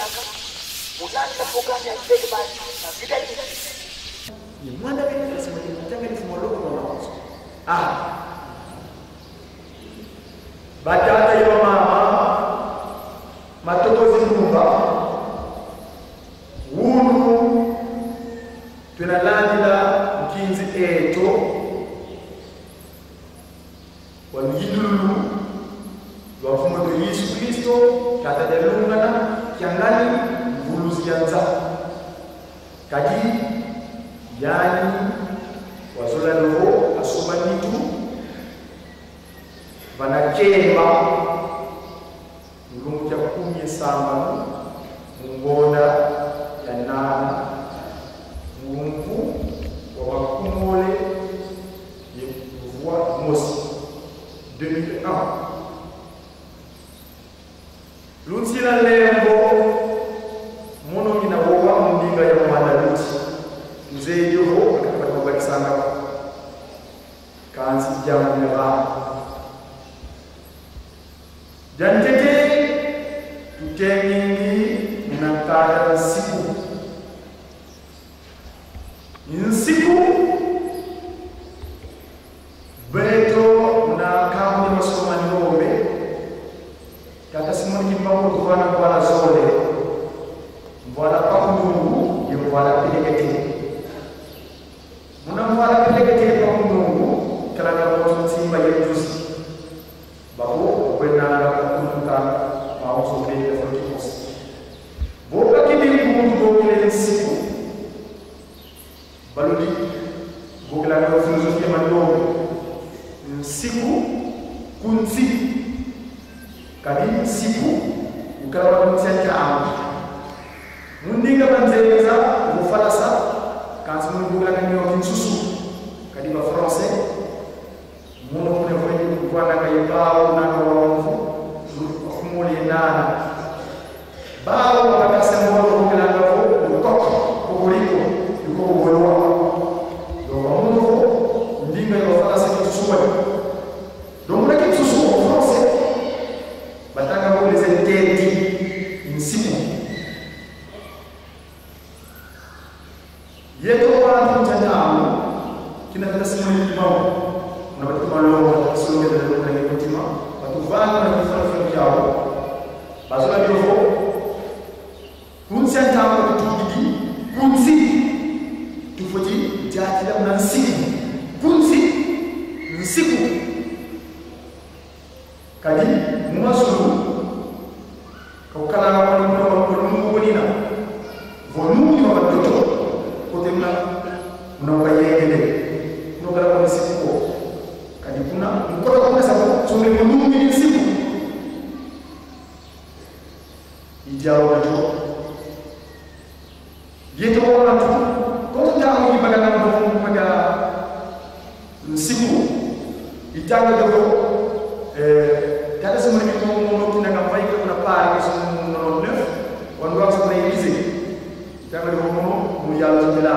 yaka mulanda programu ya ndege bali na vidali ni mwanda vile tunasema ni mtanga ni mfumo na batata yo mama matokozi kumba wunu tunalandila mkinzi eto walidulu wafumo de Yesu Kristo katadalungana kiangali mbuluzianza kadi yani wazola roho asomanitu vanakemba mulungu kumye samba mungona ya nana ngumvu wa makumole yevuwa mosi 2001 lunsila lembo mono mina wowa mundinga ya mwana luti mzee yoho akapata mabaki sana kansi jamu ya ba dan tete tutengingi minangkara siku insiku beto na kamu masoma ngombe kata simoni kimbango kufana kwa zole mbwana pakungu yembwana pelekete muna mbwana pelekete pakungu kala na moto simba yetusi babo kwenanga kukunga mauzo mbele za kikosi boka kidini kumungu ile siku baludi bokla na filosofia mandogo siku kunzi kadi siku ukala kunzenta amu mundinga banzeza ufalasa kanzi mungu la nyo kinsusu kadi ba français mono ko ne ko wana kay baaw na ko kumuli nana baaw bakasa mono ko la ko ko kuliko yuko uwewa do mono ko ndinga yo falasa kinsusu donc la kinsusu en français batanga ko les interdits insiku yeto kwa mtandao kinataka simu kibao na watu malongo sio ndio ndio kutima watu vana na kufanya yao bazola ndio kunsia ntambo tutudi kunzi tufuji jati la mnasiku kunzi nsiku kadi mwasulu kokala wali mwa kulina volume wa watoto kotemna unawayengele unogala kwa siku kadi kuna mkola kwa sababu tume volume ni siku ijao na jo yeto wala tu kwa ndio ibagana mpaga siku itanga ndio kada semua ni mono kina kampai kuna pari semua 9 wanwa sana hizi kama ndio mono muyalo jela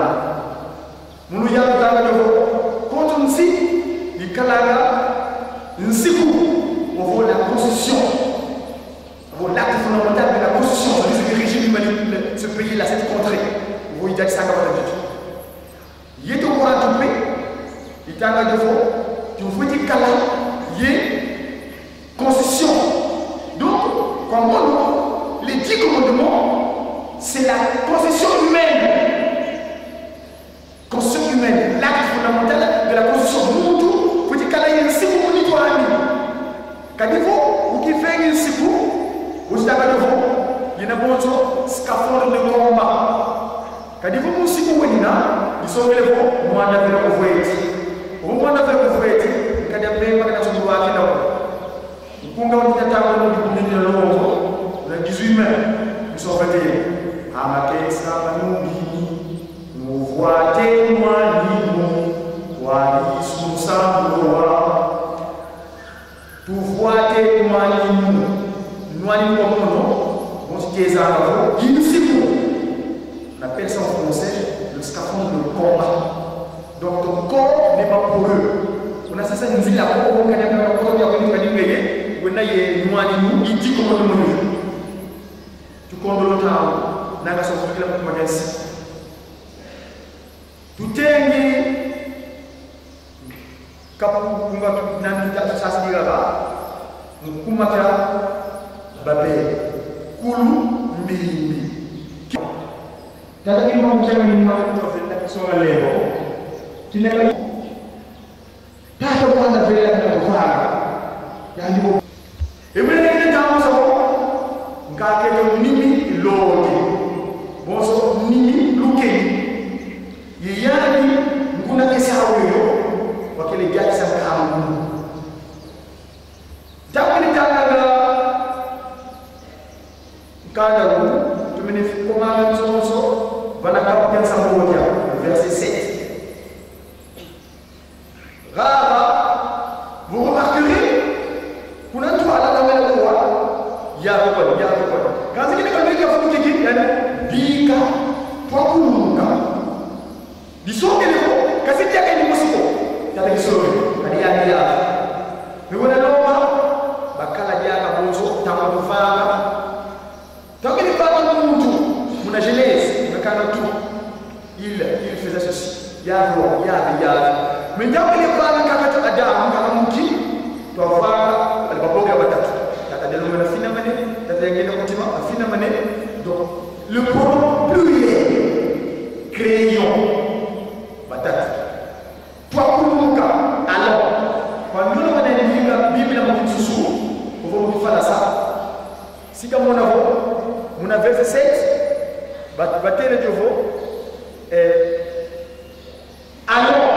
munu yalo tanga ndio kontu nsi ikalaga nsiku on voit la constitution on voit l'acte fondamental de la constitution du régime humanitaire ce pays là cette contrée on voit il ça comme d'habitude yeto ko atupé itanga ndio tu futi kala ye constitution. Donc, comment les 10 commandements, c'est la constitution humaine. Constitution humaine, l'acte fondamental de la constitution. Nous, vous dites qu'elle a une siku pour toi, ami. Quand vous qui faites une siku, vous dites à vous, il y a un bon scaphandre de combat. Quand vous siku, ils sont élevés, moi, on a fait le voyage. Vous, on a fait le voyage. Quand vous avez fait le voyage, kunga wanataka kundi longo na 18 mai msofete amakesa manungi muvuate mwalimu wa Yesu sambuwa tuvuate mwalimu mwalimu kwa mkono msikeza hapo insiku on appelle ça en français le scaphandre de combat donc ton corps n'est pas pour eux on a sasa nzila kwa kanyaka kwa kwa kwa kwa wena ye mwalimu iti commandement tu comprends volontario nanga so kila mtu magasi tutengi kapu kunga nan kita sasa diraba kumata babe kulu mbili tata kimo mchana ni mwa tofenda kisonga leo tineka tata kwanza vile na kufanya yani emene ndio sababu ngake ko nimi lodi boso nimi lukeni yiyani nguna kesawo yo wakile jaki sa kamu tapini tanga kada tumene komanga so bana kapten sa moja verset 7 rara vous remarquerez kuna mtu alalamela kwa ya kwa kazi kile kama hiyo kwa kiki yani bika kwa kuruka disoke leo kazi yake ni musiko tata kisori hadi ya wewe loma bakala jaka bonzo tama kufanga takini papa mtu muna jeunesse mekana tu il faisait ceci ya mais donc les parents kaka adam kama mki twafanga alibaboga batatu tata de l'homme fina mané tata ngene kutima fina mané donc le pronom pluriel crayon batatu twakuluka alors quand nous on est liga bible na mtusu pour vous faire ça si comme on a verset 7 batele de vous alors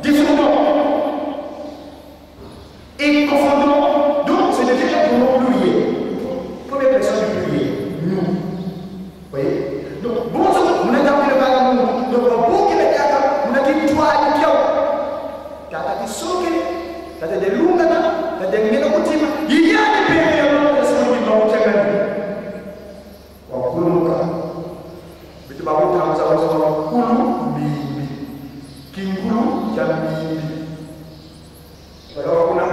différents et confondons donc c'est déjà pour nous pluriel première personne du pluriel nous voyez donc bon on a appris le bagage donc pour qu'il ait on a dit toi et toi tata kisoke tata de lungana tata ngena kutima yiyani pekee ya sio ni mauchangani wa kuluka bitu babu tamza wa kulu bibi kingulu jambi kalau kuna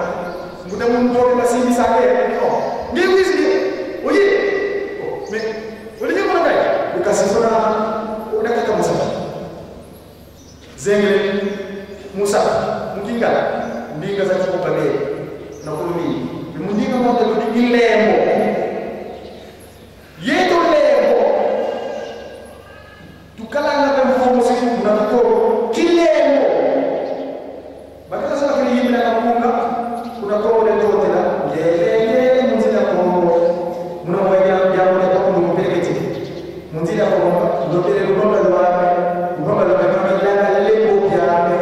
muda mundur masih bisa ke oh dia wis dia oye oh me boleh dia mana kai dikasih surah udah kata masalah zengel Musa mkinga ndinga za kubale na kulumi mundinga moja kudi lembo yeto lembo tukalanga kwa mfumo siku na tuko kilembo bakata sana kile yimna na kunga kuna kwa ile tote la yelele munzila kwa muna waya jambo la kwa mpeleketi munzila kwa ndopele ngomba la kama ilanga lembo yake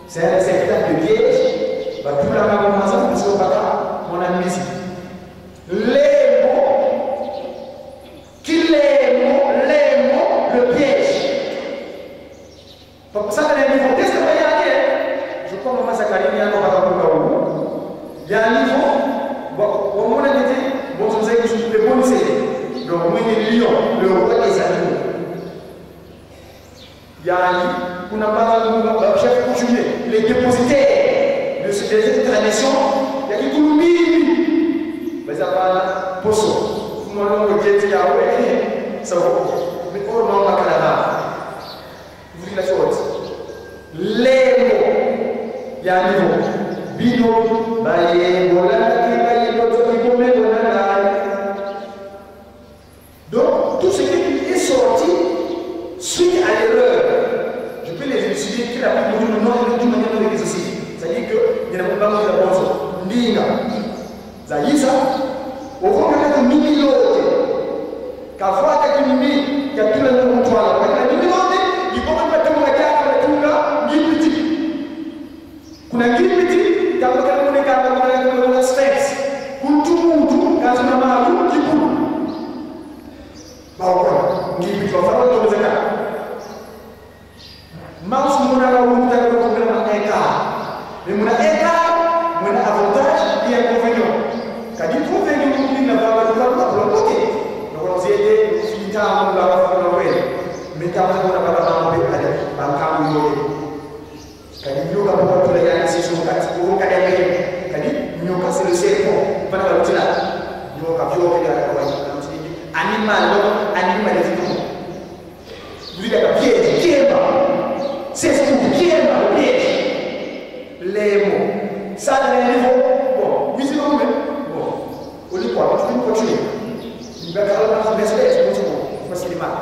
c'est un secteur de piège va tout la commencer à se battre mon ami ici les mots le piège pour ça les niveaux qu'est-ce que je commence à cariner à il y a un niveau bon on a dit bon vous avez le bon c'est donc moi les lions le roi des animaux il y a un qu'on a pas chef coutumier les dépositaires de cette tradition il y a qui Kouloumi mais ça va poso vous m'en avez dit ça va mais pour non la canada vous dites la chose les mots il y a un niveau bino baye bolana qui baye l'autre qui commet donc tout ce qui est sorti suite à l'erreur je peux les élucider très rapidement du nom et du manière de l'exercice. C'est-à-dire que il y a pas mal de choses. Ninga, Zaïsa, au fond de mini lote, kafua kakimimi, kakila na mtwala, kakila mini lote, ipoka mtu mmoja tunga ngipiti. Kuna ngipiti, kama kama kuna steps, kuntu kazi na malu kipuru. Bawa ngipiti kwa fara ndio mzeka. Mas muna la wuta ko problème écart mais muna écart muna avantage et inconvénient kadi trouver ni ko na ba ko ko ok donc c'est des filita on la va faire le mais quand on a pas la be ale ban kam yo kadi yo ka ko to la ya ci so ka ci ko ka kadi yo ka c'est le cerveau bana la tila yo ka yo ka ko animal, animalisme. Vous dites que piège, qui est bas? C'est ce qui est bas, le piège. Les mots. Ça, les niveaux. Bon, oui, c'est bon, bon. Au lieu de quoi, tu peux continuer. Il va faire la respect, c'est bon, parce qu'il est mal.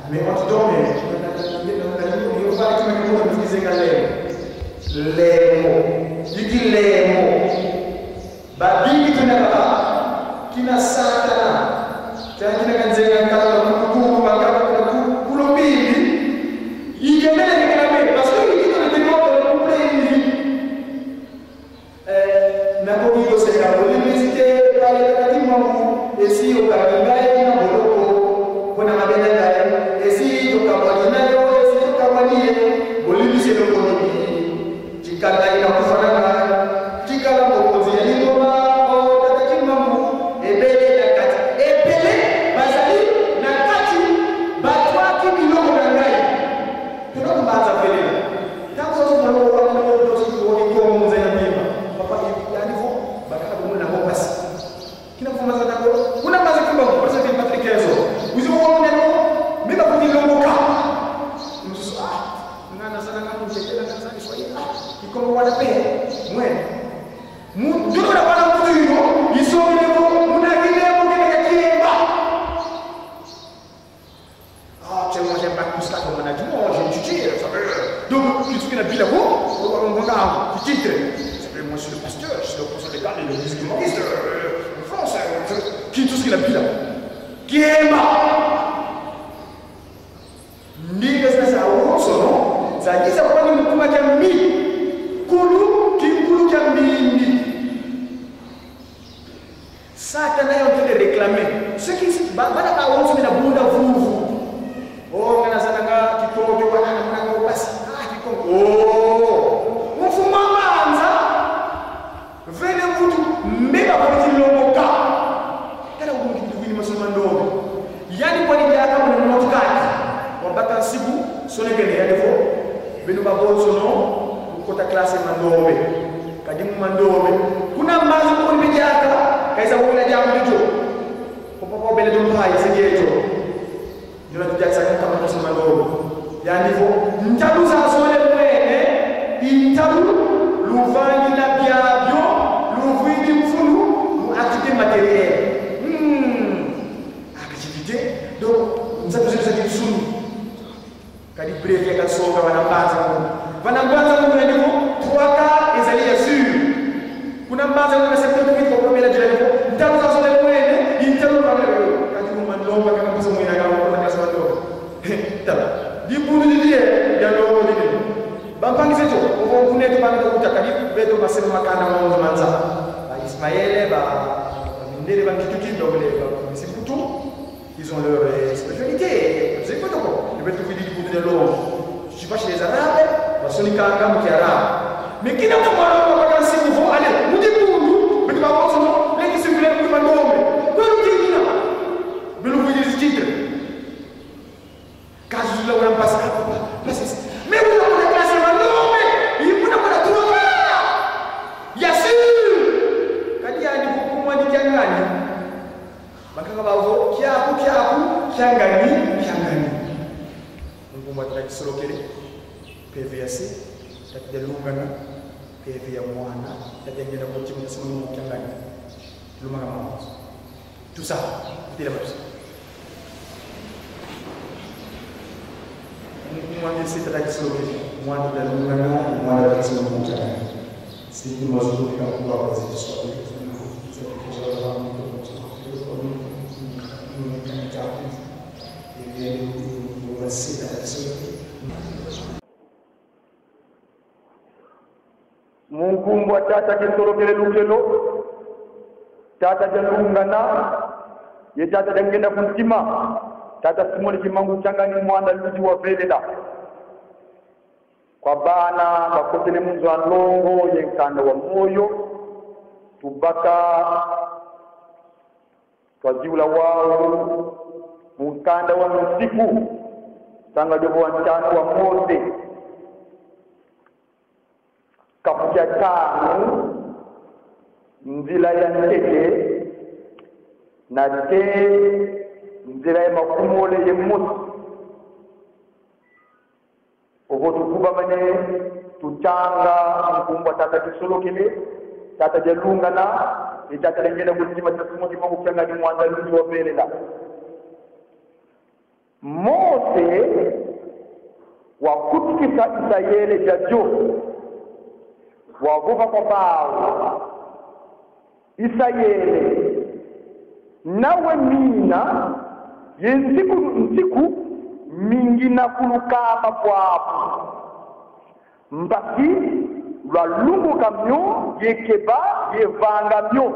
Mais quand tu dors, il va pas que me disait les mots. Il dit les mots. Babi qui n'a pas, qui n'a Satan, qui n'a qu'un zéro, il vient de réclamer parce qu'il dit que le démon de couper n'a pas vu le Seigneur. L'université, par les bâtiments, et si au Canada, il y a un boulot, on a ma belle, et si au Cameroun, et si au Cameroun, Bolivie, c'est le Bolivie, Chicana, il y a un Fana, Chicana, Bokozi, il y a tout ça, c'était la chose. Moi, je sais que c'est moi, je suis c'est une chose qui a pouvoir passer sur Mungu wa tata kitorokele lukelo tata jalungana ye tata dangenda kuntima tata simoni kimangu changani mwanda luji wa velela kwa bana bakotene munzu wa longo yenkanda wa moyo tubaka twajiula wao mukanda wa msiku tanga jobo wa ntano wa mose kapuja tano nzila ya nteke na te bakumole yemut oho tukuba mane tutanga mkumbwa tata kisolokele tata jalungana itata lengena kutima tasumoki mungu kyanga ni mwandaluzi wa belela Mose wa kutikisa Israeli jajo wavuka kwa bao Israeli nawe mina yensiku mingi na kulukama kwapo mbasi lwalungu kamyo yekeba yevanga myo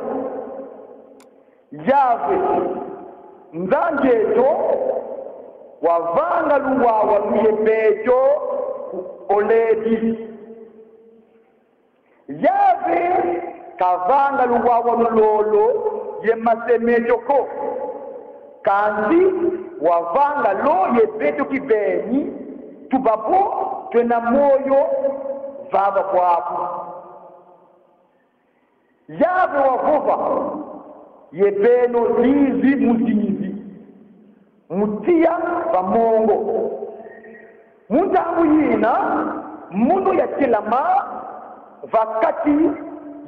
Yave nzanjeto wavanga luwawa luyebejo oledi Yave kavanga luwawa lulolo yemasemejoko kandi wavanga lo yebejo kibeni tubapo twena moyo vava kwapo Yave wavuva yebeno zizi muzizi mutia bamongo muntangu yina munu ya kilama vakati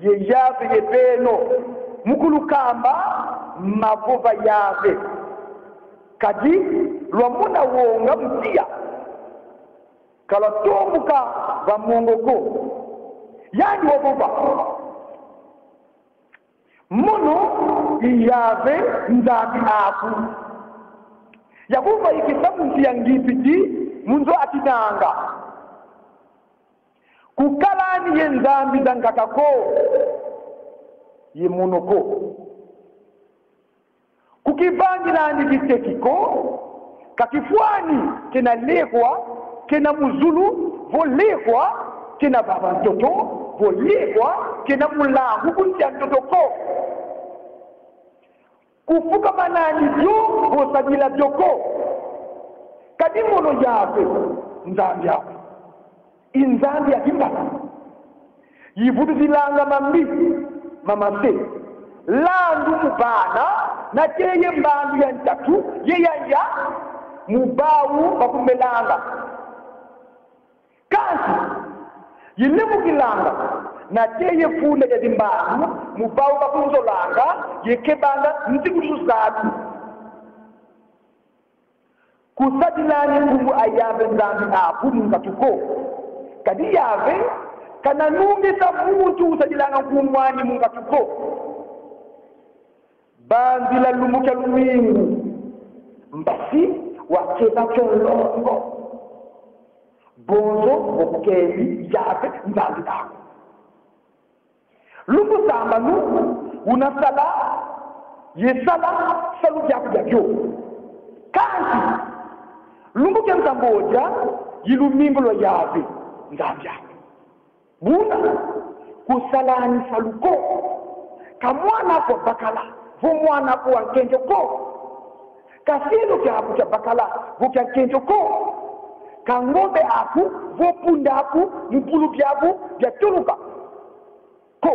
Yave yebeno mukulukamba mavuva Yave kadi lwamuna wonga mutia kala tomuka bamongo ko yani wavuva Mono Yave nzambi aku yakuva ikisamu ya ngipiti munzo atinanga kukalani yenzambi zangakako yemonoko kukivangilani kitekiko kakifwani kena lekwa kena muzulu volekwa kena baba mtoto volekwa kena mulangu kuntia mtotoko kufuka manani jo vosagila joko kadimono Yave nzambi yako inzambi ya kimbala yivudu zilanga mamase landu mubana na teye mbandu ya ntatu yeyanja mubawu bakumelanga kasi yile mukilanga na teye fune ya dimbandu mubawu bakunzolanga yekebanga ntikususatu kusadilani kumu Yave nzambi aku mungatuko kadi Yave kana nungisa muntu usadilanga kumwani mungatuko bandila lumuka lumingu mbasi wakeba cholongo bonzo okukeli Yave nzambi aku lungu samba nu unasala yesala salu yako jakyo kanti lungu kemtamboja yilumingo lo Yave nzambi ako buna kusalani saluko kamwana ko bakala vo mwana ko ankenjo ko kasilo kyapo kya bakala vo kya kenjo ko kangombe aku vo punda aku mupulu byabo bya turuka ko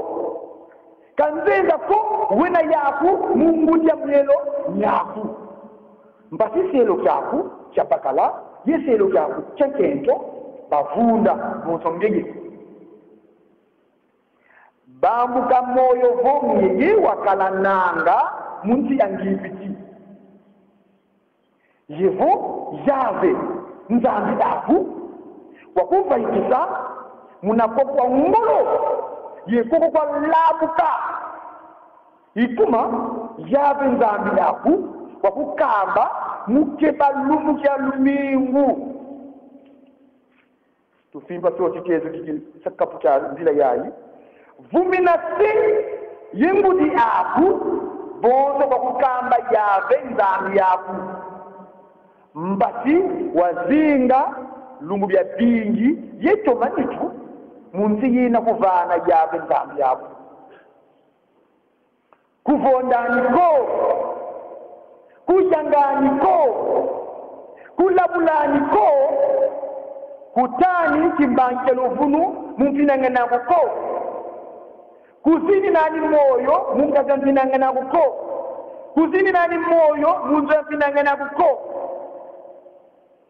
kanzenza ko wena yaku mungu ya mlelo nyaku mbasi selo kyaku kya bakala yeselo kyaku kya kenjo bavunda mutongege bambuka moyo vomye wakalananga munsi yangipiti yevo Yave nzambi aku wakuva ikisa munakokwa ngolo yekoko kwa labuka ikuma Yave nzambi aku wakukamba mukeba lumu kya lumingu tufimba sio chikezo kikili sakapu cha zila yayi vumina si yimbudi aku bonzo wakukamba Yave nzambi aku mbasi wazinga lungu bya bingi yeto manitu munsi yina kuvana Yave nzambi aku kuvondaniko kujanganiko kulabulaniko kutani kimbankelo vunu mumfinangana kuko kuzini nani moyo mungazanzinangana kuko kuzini nani moyo munzo yafinangana kuko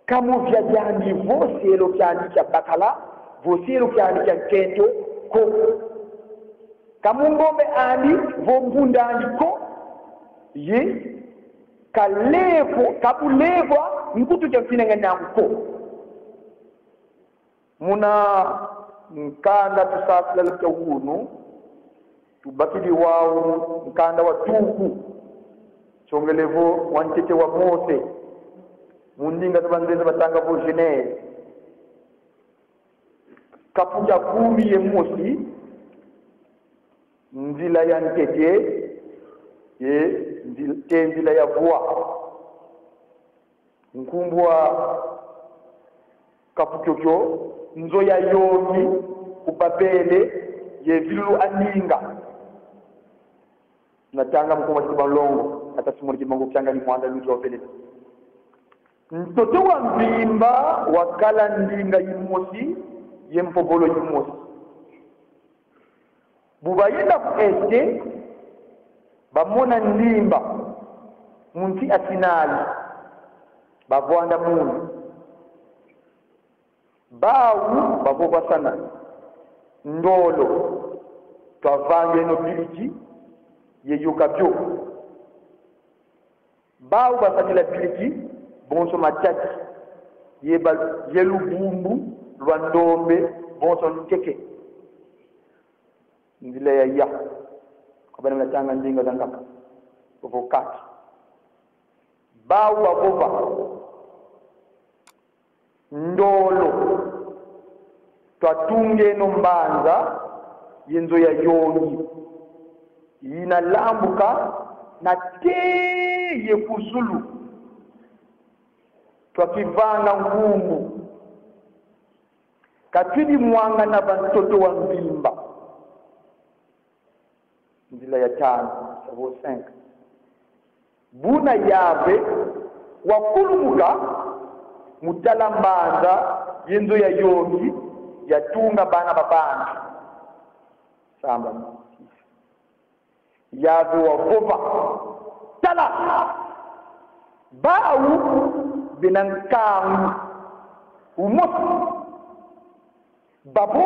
kamu vya jandi vosi elo kyandi kya bakala vosi elo kyandi kya kento ko kamu ngombe andi vombunda andi ko ye kalevo kabuleva mkutu kya finangana kuko muna nkanda tusasila lupya hunu tubakidi wao nkanda wa tuku chongelevo wantete wa Mose mundinga tubanzeza batanga vo Genèse kapuja 10 ye Mosi nzila ya ntete ye nzila ya voa nkumbwa kapukyo nzo ya yomi kubabele ye vilu aninga natanga mkoma kibalongo hata simuli kibango kyanga ni mwanda lujo vele mtoto wa mbimba wakala ndinga yimosi yempobolo yimosi buba yenda ku este bamona ndimba munti asinali bavwanda mundu bawu bavoba sana ndolo twavange no biliki yeyuka byo bawu basakila biliki bonso matati yeba yelubumbu lwandombe bonso nkeke ndile ya kabana mnatanga ndinga zangaka ovokati bawu bavova ndolo twatunge no mbanza yenzo ya yongi inalambuka na teye kuzulu twakivanga ngumu katidi mwanga na bantoto wa mbimba ndila ya 5 savo 5 buna yave wakulumuka mutala mbanza yenzo ya yogi yatunga bana babantu samba yave wavova tala bawu benankangu umosi babu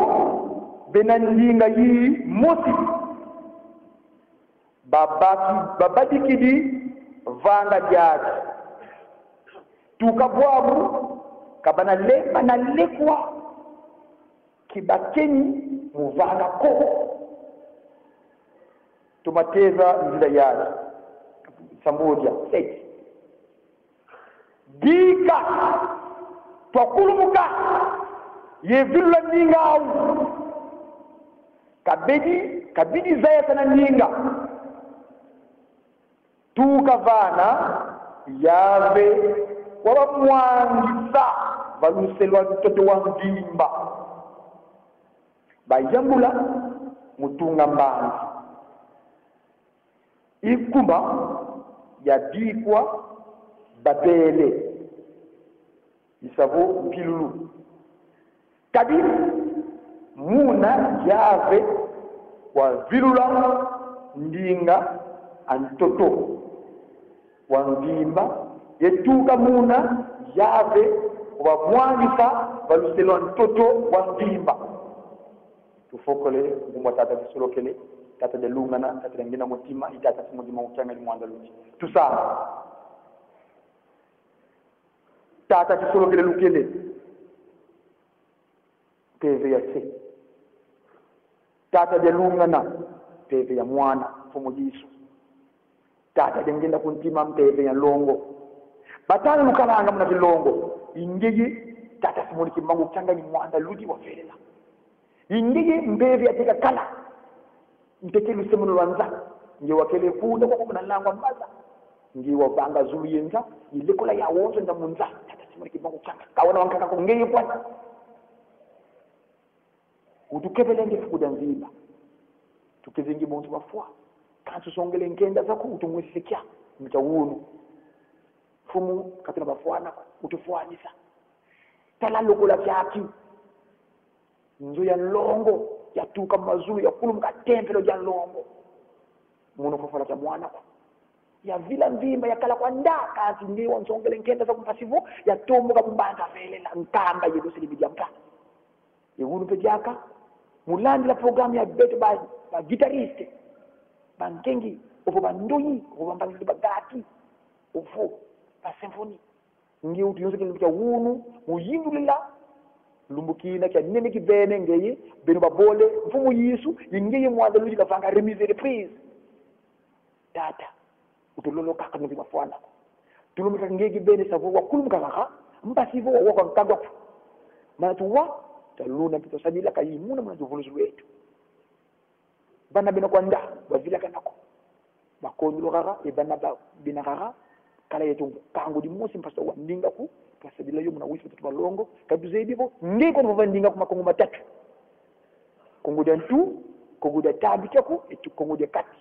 benandinga yi mosi babati kidi vanga jati tukabwabu kabana lema na lekwa kibakeni muvanga ko tumateza nzila yake samboja 6 dika twakulumuka yevilula ninga au kabidi zaya sana ninga tukavana yave wabamwangisa baluselwa mtoto wa mbimba bayambula mutunga mbanzi ikumba yabikwa babele isavo mpilulu kabi muna yave wa vilula ndinga antoto wa mbimba yetuka muna yave wa mwangisa baluselo ntoto wa mbimba tufokole ngumwa tata bisolokele tata de lungana tata ngina mutima itata simudima ukyanga ni mwanda luti tusama tata bisolokele lukele peve ya se tata de lungana peve ya mwana fumo Yesu tata de ngenda kuntima mpeve ya longo batana lukalanga mna vilongo ingege tata simuli kimangu kyanga ni mwanda luti wa fela ingege mbeve ateka kala mtekelu semuno lwanza nge wakele kuda kwa kuna langwa mbaza nge wabanga zulu yenza ilekola ya wozo nda munza tata simuli kimangu kyanga kawana wankaka ko ngeye kwa utukebelenge fukuda nziba tukezengi bontu bafwa kantu songele ngenda zako utumwisikia mtawunu fumu katina bafwana utufuanisa tala lokola kyaki nzo ya longo yatuka mazulu ya kulumka tempelo ya longo muno fofala cha mwana kwa ya vila mvimba ya kala kwa nda kazi ndio wansongele nkenda za kumpasivo ya tomo kabumbanga vele la nkamba yedo silibidia mka yewunu pejaka mulandi la programu ya beto ba guitariste bankengi ofo bandoyi ofo bambangi bagati ofo ba symphony ngi utu yonse kile wunu muyindulila lumbukina kya nene kibene ngeye beno babole mfumu yisu yingeye mwanza luji kavanga remise reprise data utulolo kaka ngi mafwana tulumika ngege bene savo wakulumka kaka mpasivo wako nkagwa matuwa taluna pito sabila kayimuna mwana juvuluzu wetu bana bena kwanda bavila kanako bakonyulo kaka ebana bina kaka kala yetu kangu di musi mpasa wa ndinga ku pasabila yo muna wisi tuba longo kaduze bibo ngiko no ndinga ku makongo matatu kongo da ntu kongo da tabi chako etu kongo da kati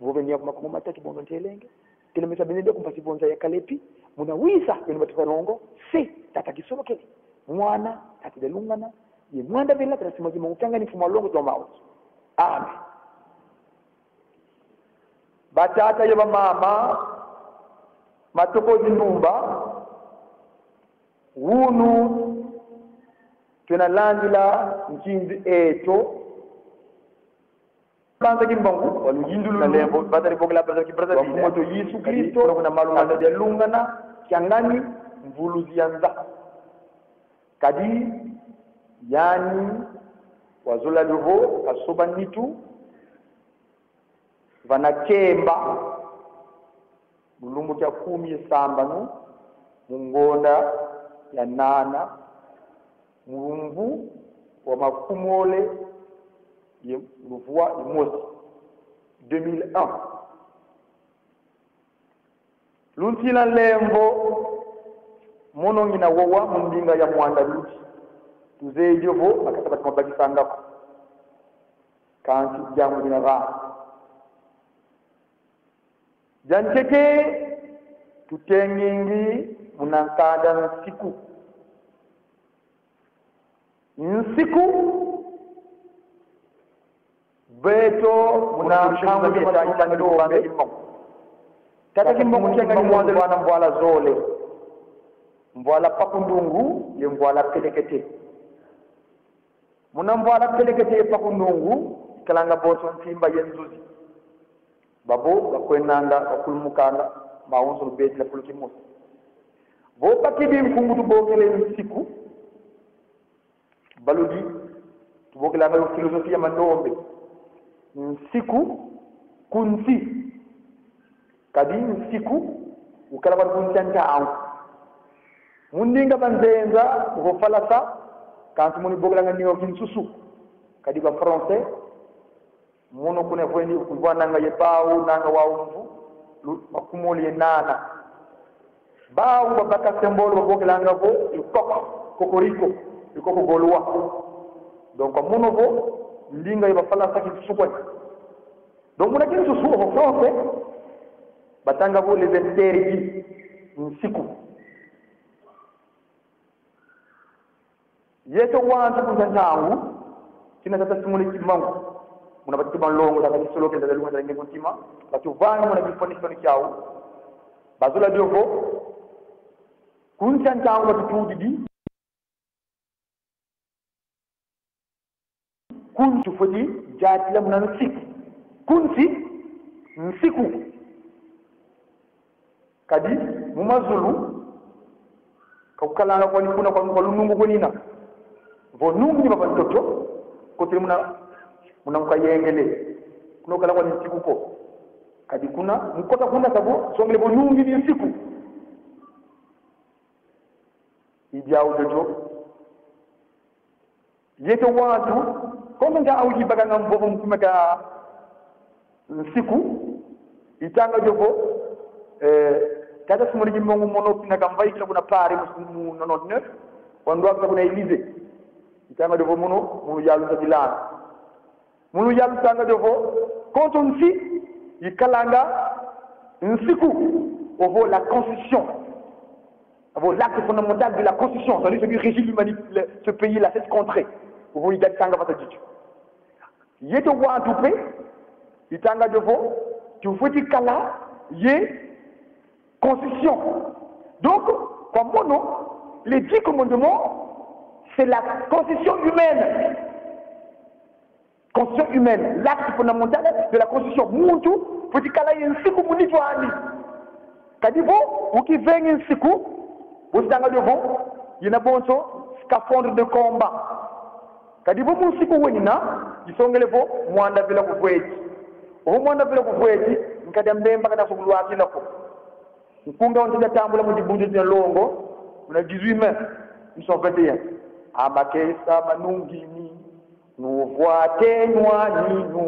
vovendia ku makongo matatu bondo ntelenge kilemesa benede kumpasi bonza ya kalepi muna wisa beno batuba longo se tata kisolo kele mwana atidelungana ye mwanda vela trasimo zimo utanga ni fuma longo to mawo amen batata yo mama matoko zinumba wunu tunalandila nkinzi eto banza kimbongo walujindulu na lembo batari bogla baza kibraza wa moto Yesu Kristo kuna malunga ya lungana kiangani mvuluzi yanza kadi yani wazula luvo kasoba nitu vanakemba mulungu kya 10 sambanu mungonda ya nana mulungu wa makumole ye luvua imosi 2001 luntila lembo mono ngina wowa mundinga ya mwanda luti tuzejovo akasabati mabakisangako kanti jamu dina ra jancheke tutengingi munankada nsiku beto munankangu yeta itangidombe tata kimbongo chenga ni mwanzo wana mbwala zole mbwala pakundungu ye mbwala pelekete muna mbwala pelekete ye pakundungu kalanga boso ntimba yenzuzi babo bakwenanga bakulumukanga maunzo lubeti la kulukimosi bo pakibi mkungutu bogele nsiku baludi tubogela na filosofia mandombe nsiku kunsi kadi nsiku ukala kwa kuntanta au mundinga banzenza ko falasa kantu muni bogela ngani yo kinsusu kadi ba français mono kuna kwendi kubwana nga yepau nanga waumvu makumoli nana bawu babaka sembolo bogela ngabo ikoko kokoriko ikoko golwa donc mono bo ndinga yeba falasa kinsusu kwa donc muna kinsusu ko français batanga bo les interdits nsiku yeto wantu kuntangu kina tata simule kimangu muna bati balongo da bati solo kenda dalunga da ngi kontima batu vangu muna bifoni soni kyau bazula dioko kuntangu batu tudidi kuntu fodi jatila muna nsiku kunti nsiku kadi mumazulu kaukalanga kwa nikuna kwa lunungu kwenina vonungu ni baba mtoto kote muna mkayengele kuna kala kwa nsiku ko kadi kuna mkota kuna sabo songele vonungu ni siku ijao jojo yeto watu kono nga auji baganga mbovu mkumeka nsiku itanga jogo kata sumuri jimbongu mono pina kambai kila kuna pare musimu nono neuf wando akta kuna elize itanga jogo mono munu yalu tabilana munu yalu tanga jogo konto nsi ikalanga nsiku ovo la constitution ovo l'acte fondamental de la constitution c'est ce qui régit l'humanité ce pays là cette contrée ovo igali tanga fata jitu yeto wa antupe itanga jogo tu vois dit kala yé construction. Donc, comme mon nom, les 10 commandements, c'est la construction humaine. Construction humaine, l'acte fondamental de la construction. Muntu, faut dire kala yé nsiku munito ani. Kadivo, ou qui vient nsiku, vous savez devant, il y a bon scaphandre de combat. Kadivo mun siku wenina, ils sont les beaux, moi on a vu la couverte. Au moins on a vu la couverte, on a demandé pas que nous soyons là. Kunga on dit tambula mu dibunde de longo, on a 18 mai, ils sont 21. Amakesa manungini, nous voite noa ninu,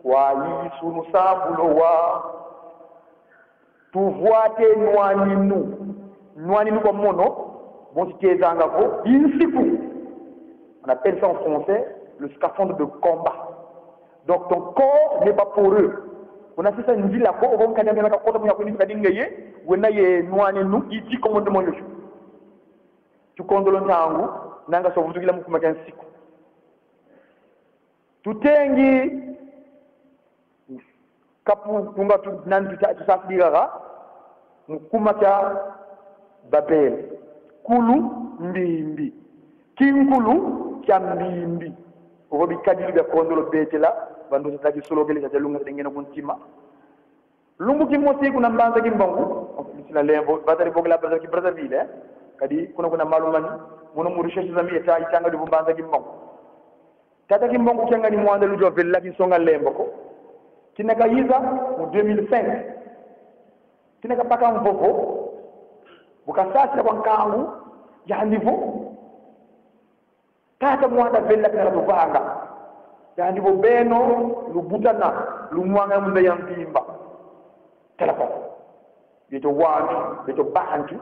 wa yisu nous sambulo wa. Tu voite noa ninu comme mono, bon si tu es en gafo, insiku. On appelle ça en français le scaphandre de combat. Donc ton corps n'est pas poreux. On a fait ça une ville là, on va me dire que on a connu ça dingue, on a eu noani nous, il dit comment demander le jeu. Tu condoles un tango, nanga so vutu kila mukuma kansiku. Tutengi kapu kunga tu nanti tu safira mukuma cha Babel. Kulu mbimbi. Kinkulu cha mbimbi. Obi kadiri be kondolo betela bandu tati solo gele ta lunga ngena kuntima lumbu ki mosi kuna mbanza ki mbongo sila lembo batari bogla bazar ki Brazzaville kadi kuna malumani mono mu recherche zami eta itanga du mbanza ki mbongo tata ki mbongo kenga ni mwanda lu jovel la ki songa lembo ko kinaka yiza mu 2005 kinaka paka mvovo bukasasi kwa nkangu ya niveau tata mwanda vella kana tuvanga yani bo beno lubutana lumwanga munda ya mpimba telefon yeto wantu yeto bantu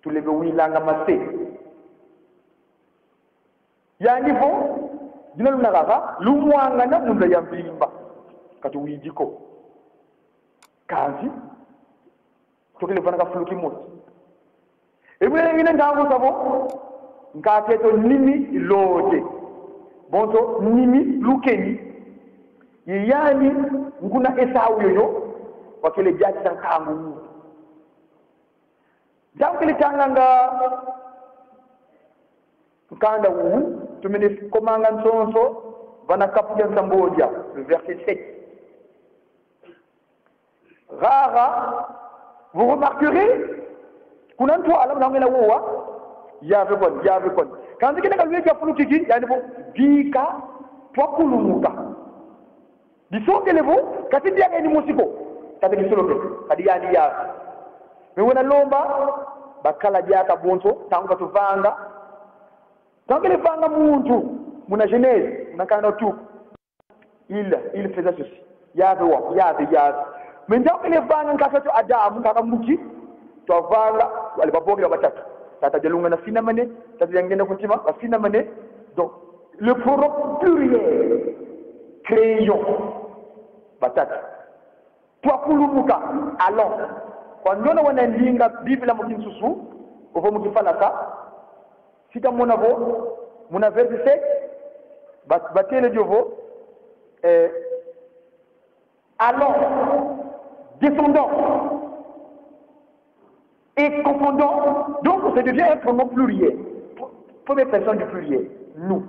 tulebe wilanga mase yani bo dina lunagaga lumwanga na munda ya mpimba kati wijiko kanzi tokele fana ka fluki mot ebwe ngine ndango sabo nkateto nimi loje bonzo nimi lukeni yani nguna esau yoyo wakele jati sankangu jamkele tanganga nkanda wu tumene komanga nsonso bana kapuya sambodia le verset 7 rara vous remarquerez kuna mtu alamu ngela wowa yave kon quand tu as vu que kiki yani bo dika twakulumuka disonge levo kati dia ni musiko kati kisolo kadi yani ya me wona lomba bakala jaka bonso tangu tuvanga tangu vanga muntu muna genèse nakana tu il faisait ceci yave mais tangu le vanga ngakato adamu ngakamuki twavanga wale babonge batatu tata jalunga na fina mané tata yangena kuntima ba fina mané donc le pronom pluriel crayon batata twakulumuka allons kwa nyona wana ndinga biblia mkinsusu ovo mkifalaka sita mona vo mona verset batele jovo allons descendons et confondons, donc ça devient un pronom pluriel. Première personne du pluriel, nous. Vous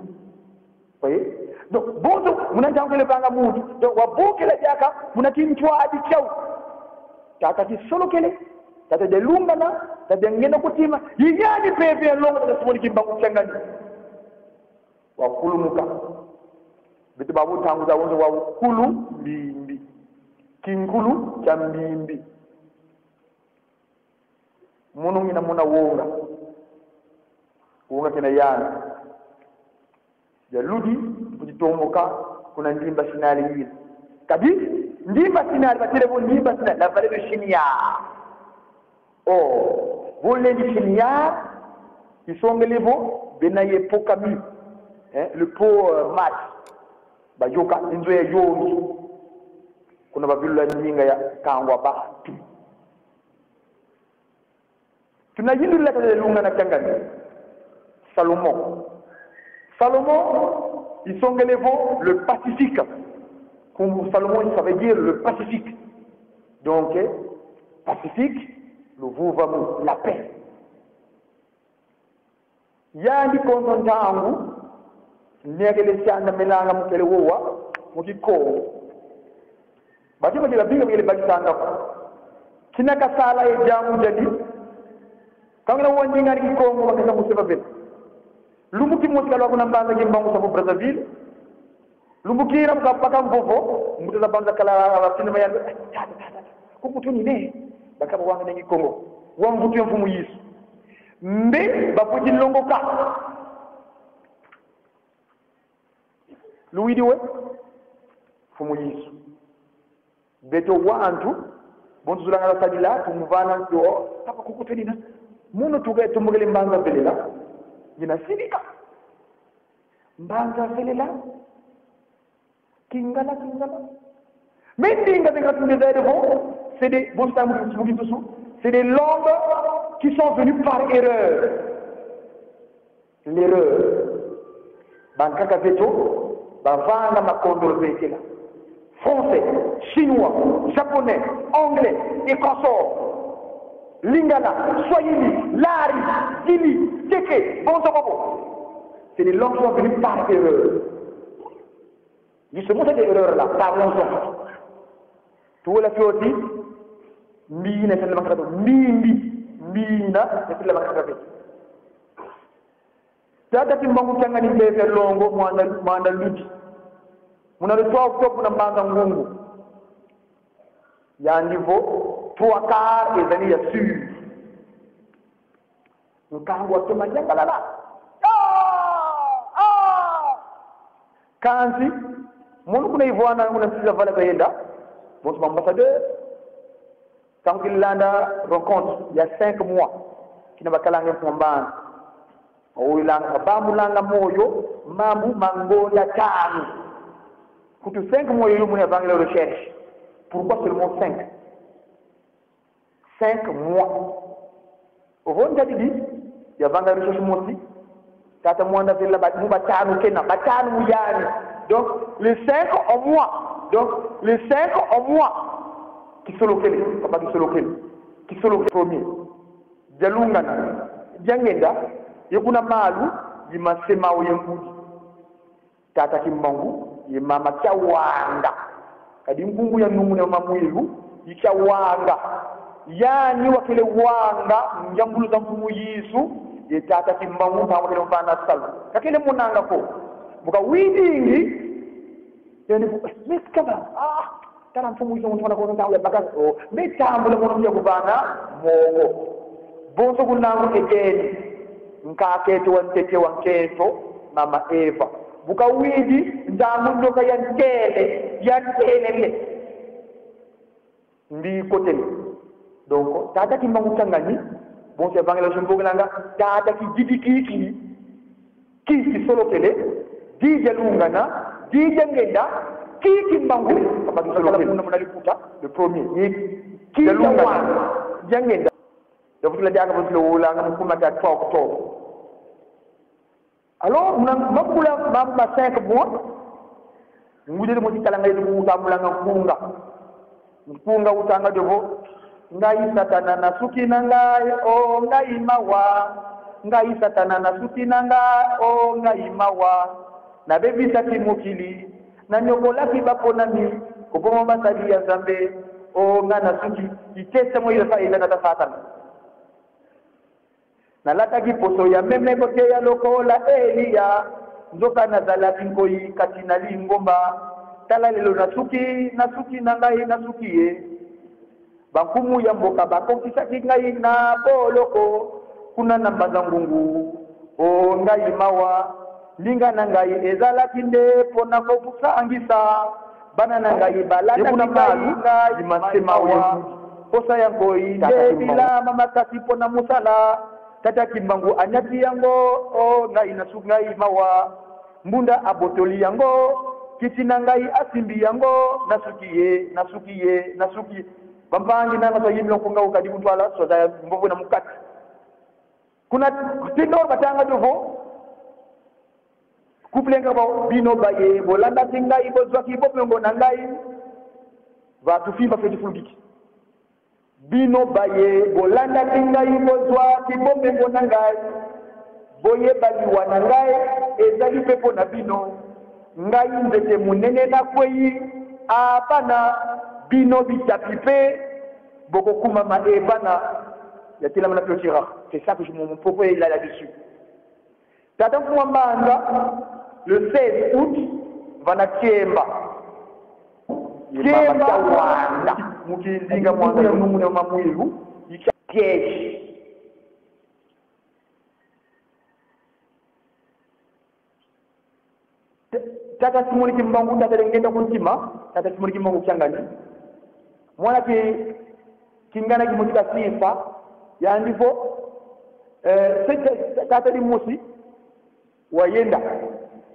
voyez? Donc, bon, vous n'avez pas le banga moud. Donc, vous avez dit que vous n'avez pas dit que vous avez dit solo kele. Vous avez dit lungana, vous avez dit kutima. Il y a des bébés longs de ce monde qui va vous changani. Vous avez dit muka. Vous avez dit kulu bimbi. Kinkulu chambimbi. Mono ngina mona wonga kena yana ya ludi kujitomoka kuna ndimba sinali hili kadi ndimba sinali batile bo ndimba sinali la vallée de Chinia voler de Chinia ils sont levo benaye pokami le pot mat bayoka inzo ya yoni kuna babilo nyinga ya kangwa ba tunajindula kale lunga na kangani Salomon ils sont levo le Pacifique Comme Salomon, ça veut dire le pacifique. Donc, pacifique, le vouvamu, la paix. Yandi kontontangu, negele sianda melanga mukele wowa, mukiko. Bati mukele binga mukele bagi sanda ko. Kinaka sala e jamu jadi. Kangina wanjinga ni Kongo bakasa museba bel. Lumbuki muskalo ko nambanga jimbangu sabu Brazzaville. Lumbuki ram ka pakam fofo, mutala banza kala sinema ya ko kutuni ne. Bakaba wanga ni Kongo. Wangu tu mfumu Yesu. Mbe bapuji longo ka. Louis diwe fumu Yesu. Beto wantu bontu zulanga sadila tumuvana do papa kukutuni na. Muno tuga tumugele mbanga belela. Yina sidika. Mbanga belela. Kingala. Mendinga de gratin des aides c'est des c'est des langues qui sont venues par erreur. L'erreur. Bankaka veto, bavanga makondoro betela. Français, chinois, japonais, anglais et consorts. Lingala, Swahili, Lari, Dili, Teke, Bonsobobo. C'est des langues qui sont venues par erreur. Justement, ces erreurs-là, parlons-en. Tu vois la fioti, Mina, c'est le macrato, Mina, c'est le macrato. Tata Timbangu Tangani Bebe Longo, Manda Ludi. Muna le 3 octobre, na Manda Ngungu. Il y a un niveau, 3 quarts et années à sûr. Nous cargo à Thomas Yangalala. Kansi, mon kuna Ivana, on a fait la valeur. Votre ambassadeur, quand il l'a rencontre, il y a 5 mois, qui n'a pas qu'à l'angle pour m'ban. Oh, il a un moyo, mamou, mango, ya tanu. Pour tous 5 mois, il y a une recherche. Pourquoi seulement 5? 5 mois. Au fond, il y a une recherche aussi. Tata Mwanda Villa Batanu Kena, Batanu Mouyani. Donc, les 5 au mois. Donc, les 5 au mois qui sont localisés, papa qui sont localisés premier. Jalungana, Jangenda, Yokuna Malu, Yimasema Oyembudi. Tata Kimbangu, Yimama Chawanga. Kadimpungu ya Numuna Mamuilu, Yichawanga. Yani wakile wanga, Njambulu Zampumu Yisu, Yetata Kimbangu, Pamukele Mfana Salu. Kakile Munanga ko. Buka widingi, mais kaba taram fumu iso mutwana ko ntaw bagas o me tambule mo ngiya ko bana mogo bonso kunango egeni nka keto wantete wanketo mama Eva buka widi ndangu ndoka yantele le ndi kotel donc tata ki mangu tangani bon c'est bangala jumbo nanga tata ki jidiki ki solo kele di jalungana di jangenda ki mbangu papa ki solo kele munalikuta le premier ki jalungana jangenda donc la diaga bo lo la ngam kuma ta 3 octobre alors makula mamba 5 mois ngudele mo tikala ngay du utambula ngakunga nkunga utanga devo ngai satana na suki nangai o ngai mawa ngai satana na suki nangai o ngai mawa na bebi sati mokili na nyokola ki baponami ko bomo basali ya zambe o ngana suki itese mo ile faida na satana na lataki poso ya meme kote ya lokola Elia nzoka na zalaki nkoi katina lingomba tala lelo na suki nangai na suki ye bankumu ya mboka bakokisa kingai na boloko kuna namba za ngungu o ngai mawa linga na ngai ezalaki nde pona ko kusangisa bana na ngai balata ngai masema wa posa yango inde bila mama kasi pona musala tata kimbangu anyati yango o ngai na sugai mawa mbunda abotoli yango kitina ngai asimbi yango nasukiye bambangi nanga so yimlo ko ngaw kadi mutwala so da mbovu na mukati kuna tindor batanga dovo couple ngabo bino baye bolanda tingai bozwa kibope ngona ngai va tufimba feti fulgiki bino baye bolanda tingai bozwa kibope ngona ngai boye bali wana ngai ezali pepo na bino ngai nzete munene na kwei apana bino bitapipe boko kuma maebana ya tila mana piotira. C'est ça que mon propos est là-dessus. Tata Mwambanda le 16 août va na Kiemba. Kiemba wanda mukizinga mwanga ya mungu na mamwilu ikakeshi. Tata simuli kimbangu tata ngenda kuntima tata simuli kimbangu kyangani mwana kingana kimutika sifa yandifo tata di musi wayenda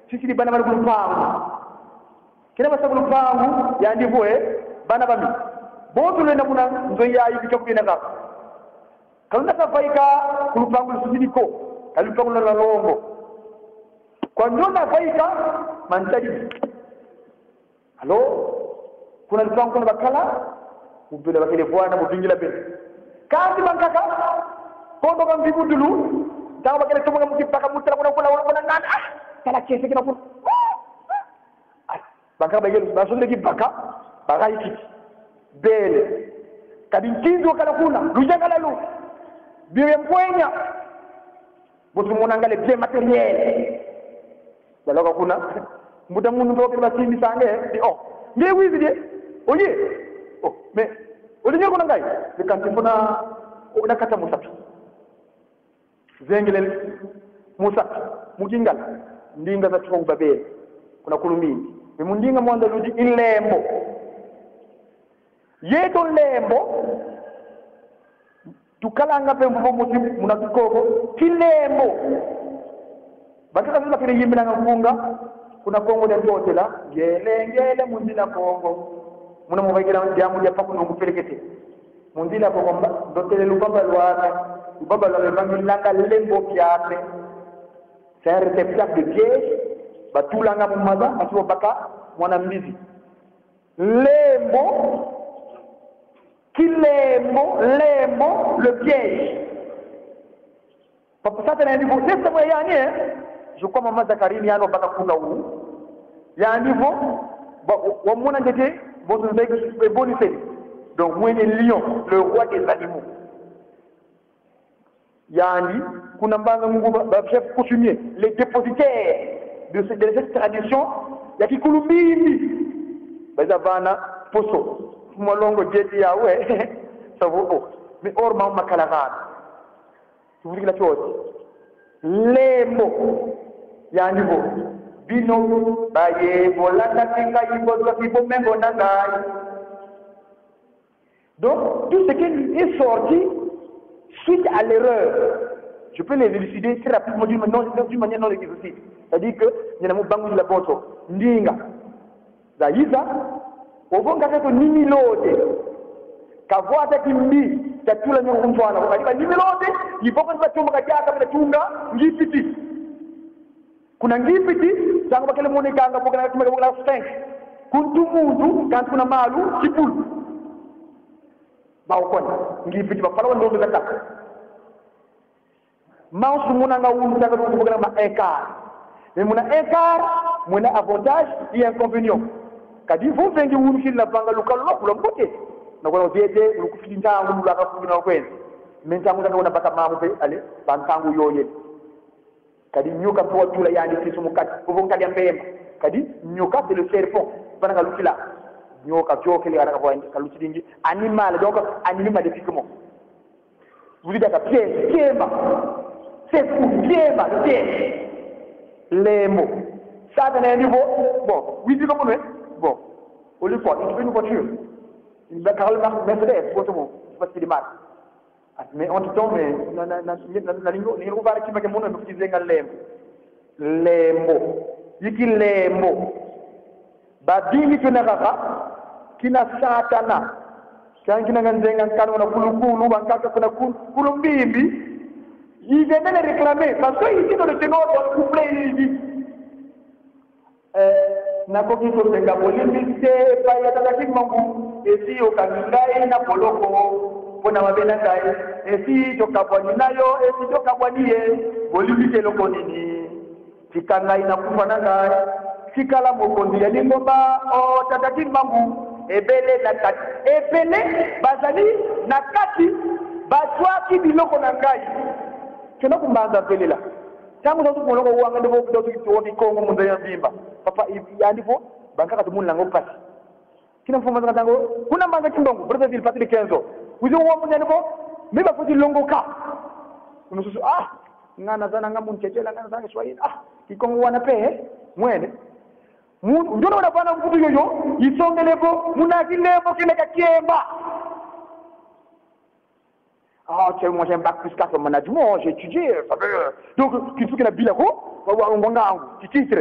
sisi bana bali kulupangu kina basa kulupangu yandifo bana bami botu lenda kuna nzoya yibika kugenda ngaka kalunda kafaika kulupangu sisi ko kalupangu la longo kwa ndona faika mantaji halo kuna lupangu kuna bakala ubela bakele bwana mubingila bele kandi bankaka kondo kam bibudulu taw bakele to ngam kipaka mutara kuna nana kala kese kina kuna bankaka bagelu basonde kipaka bagai kiti bele kadi ntindo kala kuna lujangala lu biwe mpwenya botu monangale bien matériel baloka kuna mbuda mundu ndoke basindi sange di nge wizi de oye mais olinyo kuna ngai bikanti funa unakata musapi zengele musapi mujingal ndinga za chongo babele kuna kulumini mundinga mwanda ludi ilembo yeto lembo tukalanga pe mbo muti munakukoko kilembo bakaka zima kile yimbi na ngafunga kuna kongo de totela ngele mundila kongo muna mubagira ndiamu ya pakuno ngupelekete mundila kongo dotele lubaba lwa bangi langa lembo kyate c'est un réceptacle de piège batulanga mumaza basibo baka mwana mbizi lembo kilembo lembo le piège papa ça c'est niveau c'est ça yani je crois maman Zakarini yano baka kuna huu ya niveau wa mwana ndete bozo ndege bonise donc mwenye lion le roi des animaux yani kuna mbanga mungu ba chef coutumier les dépositaires de cette tradition ya kikulumbini baza bana poso molongo jeti yawe savo mais or ma makalagana tu voulais la chose lembo yani bo bino baye bolanda tinga ibozo kibo mengo nangai donc tout ce qui est sorti suite à l'erreur je peux les élucider très rapidement d'une manière non exhaustive c'est-à-dire que nyana mubangu la boto ndinga zaiza obonga kato nini lote kavwata kimbi tatula nyongo mtwana kwa nini lote iboko zachomba kajaka bila tunga ngipiti kuna ngipiti tangu bakele monekanga bokana kumeka stank kuntu muntu kantu kuna malu kipulu baokona ngipiti bapala ndo zakaka mansu munanga unu taka ndo bokana ma écart mais muna écart muna avantage et inconvénient kadi vous vengi unu kila banga lukalo kula mbote na kwa viete lukufilinda ngu la kafu na kwenza mentangu ndaka baka mamu pe ale bantangu yoye kadi nyoka to tula yani kisu mukati ubon kadi ambemba kadi nyoka c'est le serpent banaka lukila nyoka jokele ana kwa kaluchi dingi animal donc animal de picement vous dites à pied kiema c'est fou kiema pied les mots ça dans un niveau bon oui dis comme bon au lieu quoi une voiture une Carl Mercedes bon parce qu'il est mal mais on tombe na lingo ni ruva kima ke mona mkizenga lembo yiki lembo badingi tunakaka kina satana kangina nganzenga nkano na kulukulu bankaka kuna kulumbimbi ils viennent les réclamer parce que ici dans le ténor dans le couplet il dit nakoki kosenga bolimbisi te epai ya tata Kimbangu esi okangi ngai na boloko mpona mabe na ngai esi tokabwani nayo esi tokabwani ye bolimbisi eloko nini tika ngai nakufa na ngai tikala mokonzi ya lingomba o tata Kimbangu ebele na kati ebele bazali na kati bazwaki biloko na ngai kena kumbanza mpelela tangu zote moloko wanga ndivyo kidogo kituoni Kongo mundaya mbimba papa yandivyo bankaka tumuni lango pasi kina mfuma zanga tango kuna mbanga Kimbangu Brazzaville patri kenzo uzo wa munya ndivyo meba futi longoka umususu ngana zana ngamu nchechela ngana zanga Swahili kikongo wana pe mwene ndio unafanya mkutu yoyo isongeleko munakilemo kineka kiemba moi j'ai un bac plus 4 en management, j'ai étudié, ça veut donc qu'il faut qu'il a bien quoi, on va un titre.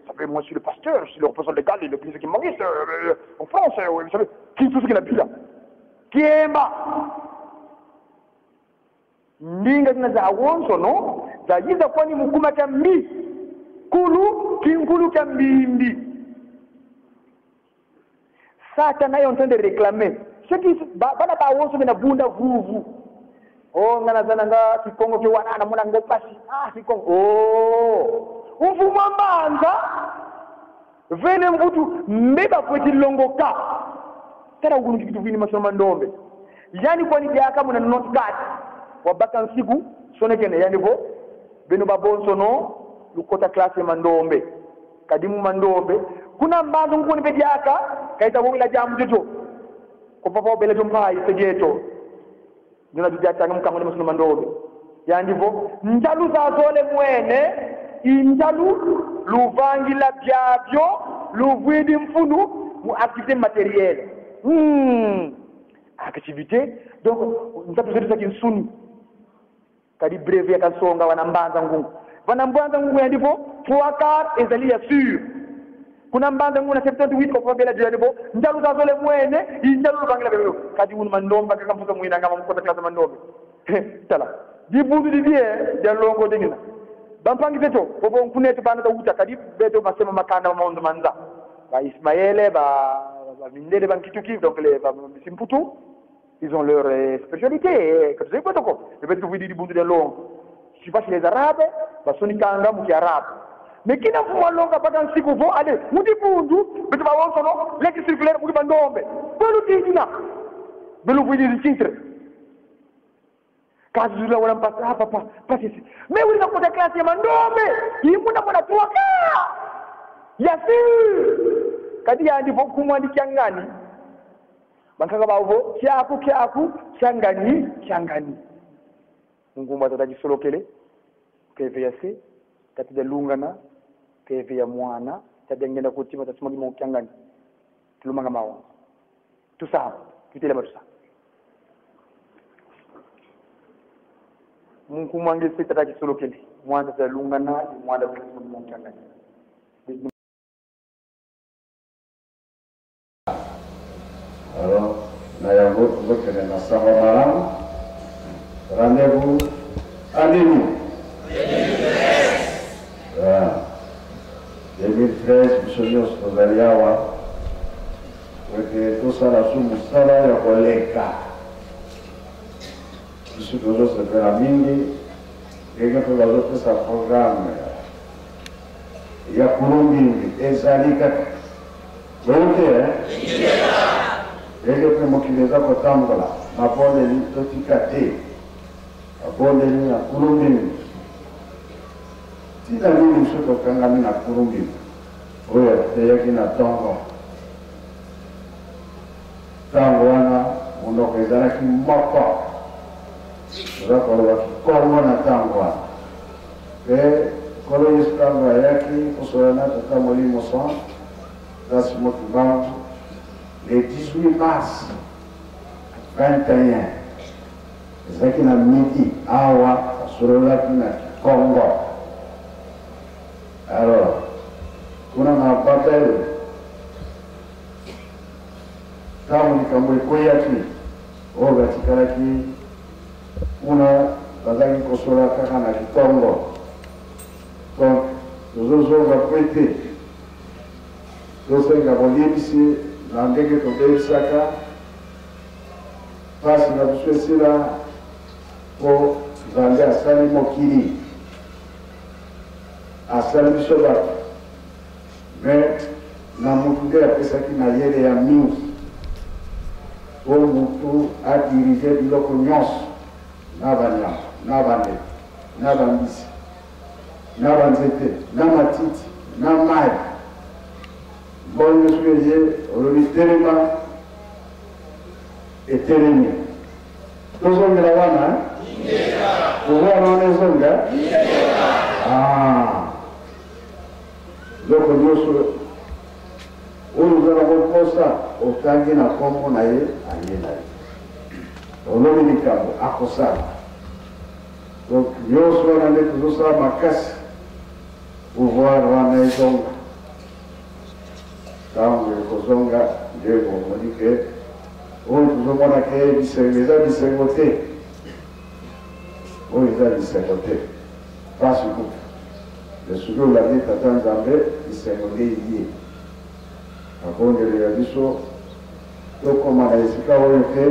Ça veut moi je suis le pasteur, je suis le représentant légal et le plus qui manque en France, vous savez, qu'il faut qu'il a bien. Kiemba. Ninga za awonso no, za yiza kwani mukuma kambi. Kulu kinkulu kambindi. Satan est en train de réclamer. Ce qui bana ba awonso na bunda vuvu. Ngana zananga kikongo ke wana muna ngopasi kikongo uvuma mbanza vene mvutu mbeba kweti longoka tera ugunu kitu vini masoma ndombe yani kwani jaka muna not card wabaka nsiku sonekene yani vo beno babonso no lukota classe mandombe kadimu mandombe kuna mbanzo nguni be jaka kaita wongla jamu jojo ko papa bele jompai segeto ndio najijatanga mkamwe masoma mandobe yandivo njalu za zole mwene injalu luvangila byabyo luvwidi mfunu mu activité matérielle activité donc nzatu zetu zakinsuni kadi breve yakasonga wanambanza ngungu wanambanza ngungu yandivo tuaka ezalia sur kuna mbanza nguna 78 ko fobela janibo njalu za zole mwene injalu luvangila byabyo kadi un mandomba kakamfuza mwina ngama mukota klasa mandombe tala dibudu dibie jalongo dingina bampangi beto bobo nkunete bana da uta kadi beto basema makanda maondo manza ba Ismaël ba mindele bankituki donc les ba simputu ils ont leur spécialité que c'est quoi donc le beto vidi dibudu de longo je sais pas si les arabes ba sonikanga mu kiarabe mais kina mfumo longa baga siku vo ale mudi bundu beto ba wonso no leki circulaire mu bandombe bolu tidina belu vidi di titre kazi zula wala mpasa papa pasi mais wili nakota classe ya mandombe imuna mwana tuwaka yasi kadi yandi vo kumwandi kyangani bankaka bawo kyaku kyangani ngumba tataji solokele keve yasi kati de lungana keve ya mwana tadengenda kutima tasimagi mo kyangani tulumanga mawo tusa kitele batusa mungu mwange sita kisolokele mwana za lungana mwana wa mchanganya alors na yango tuzokene na samba malamu rendez-vous à Nîmes 2013 msonyo Australia weke tosala sumu sala ya koleka ici toujours se fait la mingi et quand on a fait sa programme il y a Colombie et Zalika donc et que pour mokiweza kutambula mabonde ni totikate mabonde ni na Colombie tina mimi msoko kanga mimi na Colombie oya yake na tongo wana unokezana kimoko zakolo kikomo na tangwa kolo yistangwa yake kusolana tata molimo son das motivant le 18 mars 21 zaki na midi awa sorola kina Congo alors kuna mababel tamu nikamwe koyaki oga tikaraki una bazaki kosola kaka na Congo donc nous osons apprêter tosenga bolibisi na ndenge tobebisaka mpasi na biso esila mpo nzambe asali mokili asali biso bato me na mutu nde apesaki mayele ya mingi mpo mutu adirige biloko nyonso na banyama na bandeke na bambisi na banzete na matiti na mai mbongo nyonso eye olobi telema etelemi tozongela wana towana wana ezonga biloko nyonso oyo oza nango mposa otangi na nkombo na ye aye na ye olobi likambo akosala donc nyonso wana nde tozosala makasi pouvoir wana ezonga ntango ekozonga nde bomoni ke oyo tozomona ke eza bisengo te oyo eza bisengo te pasi kutu soki olandi tata nzambe bisengo nde ye akondele ya biso tokoma na esika oyo te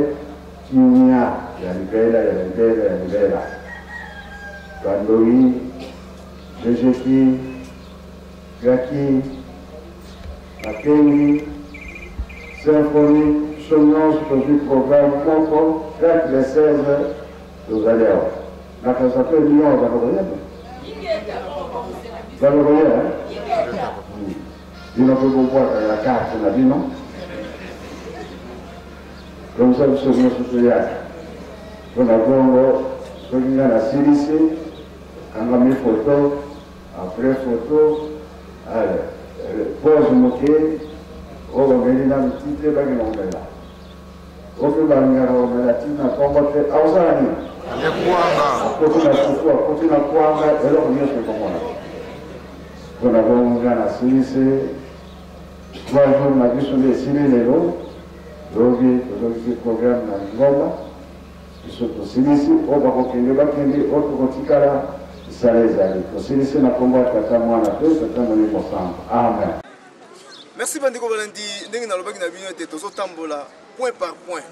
kimia ya libela ya libela ya libela bandoi jejeki gaki akengi symphonie biso nyonso tozwi programme moko chaque le 16 tozali awa nakasa mpe million balokoyeba balokoyeba bino mpe bobwaka ya karte na bino komisa biso nyonso toyaka mpona bongo soki nga nasilisi kangami foto après foto pose moke oyo bameli na miti te bakena komela ope balingaka komela ntina nkombo te aosala nini akoti na suku akoti na kwanga eloko nyonso ekomona mpona bongo nga nasilisi 3 jours na biso nde esili lelo lobi tozokisi programme na ngoma biso tosilisi oyo bakokende bakende oyo tokotikala esala ezali tosilisi na nkombo ya tata mwana pe tata molimo sango amen. Merci bandeko balandi ndenge nalobaki na bino ete tozotambola point par point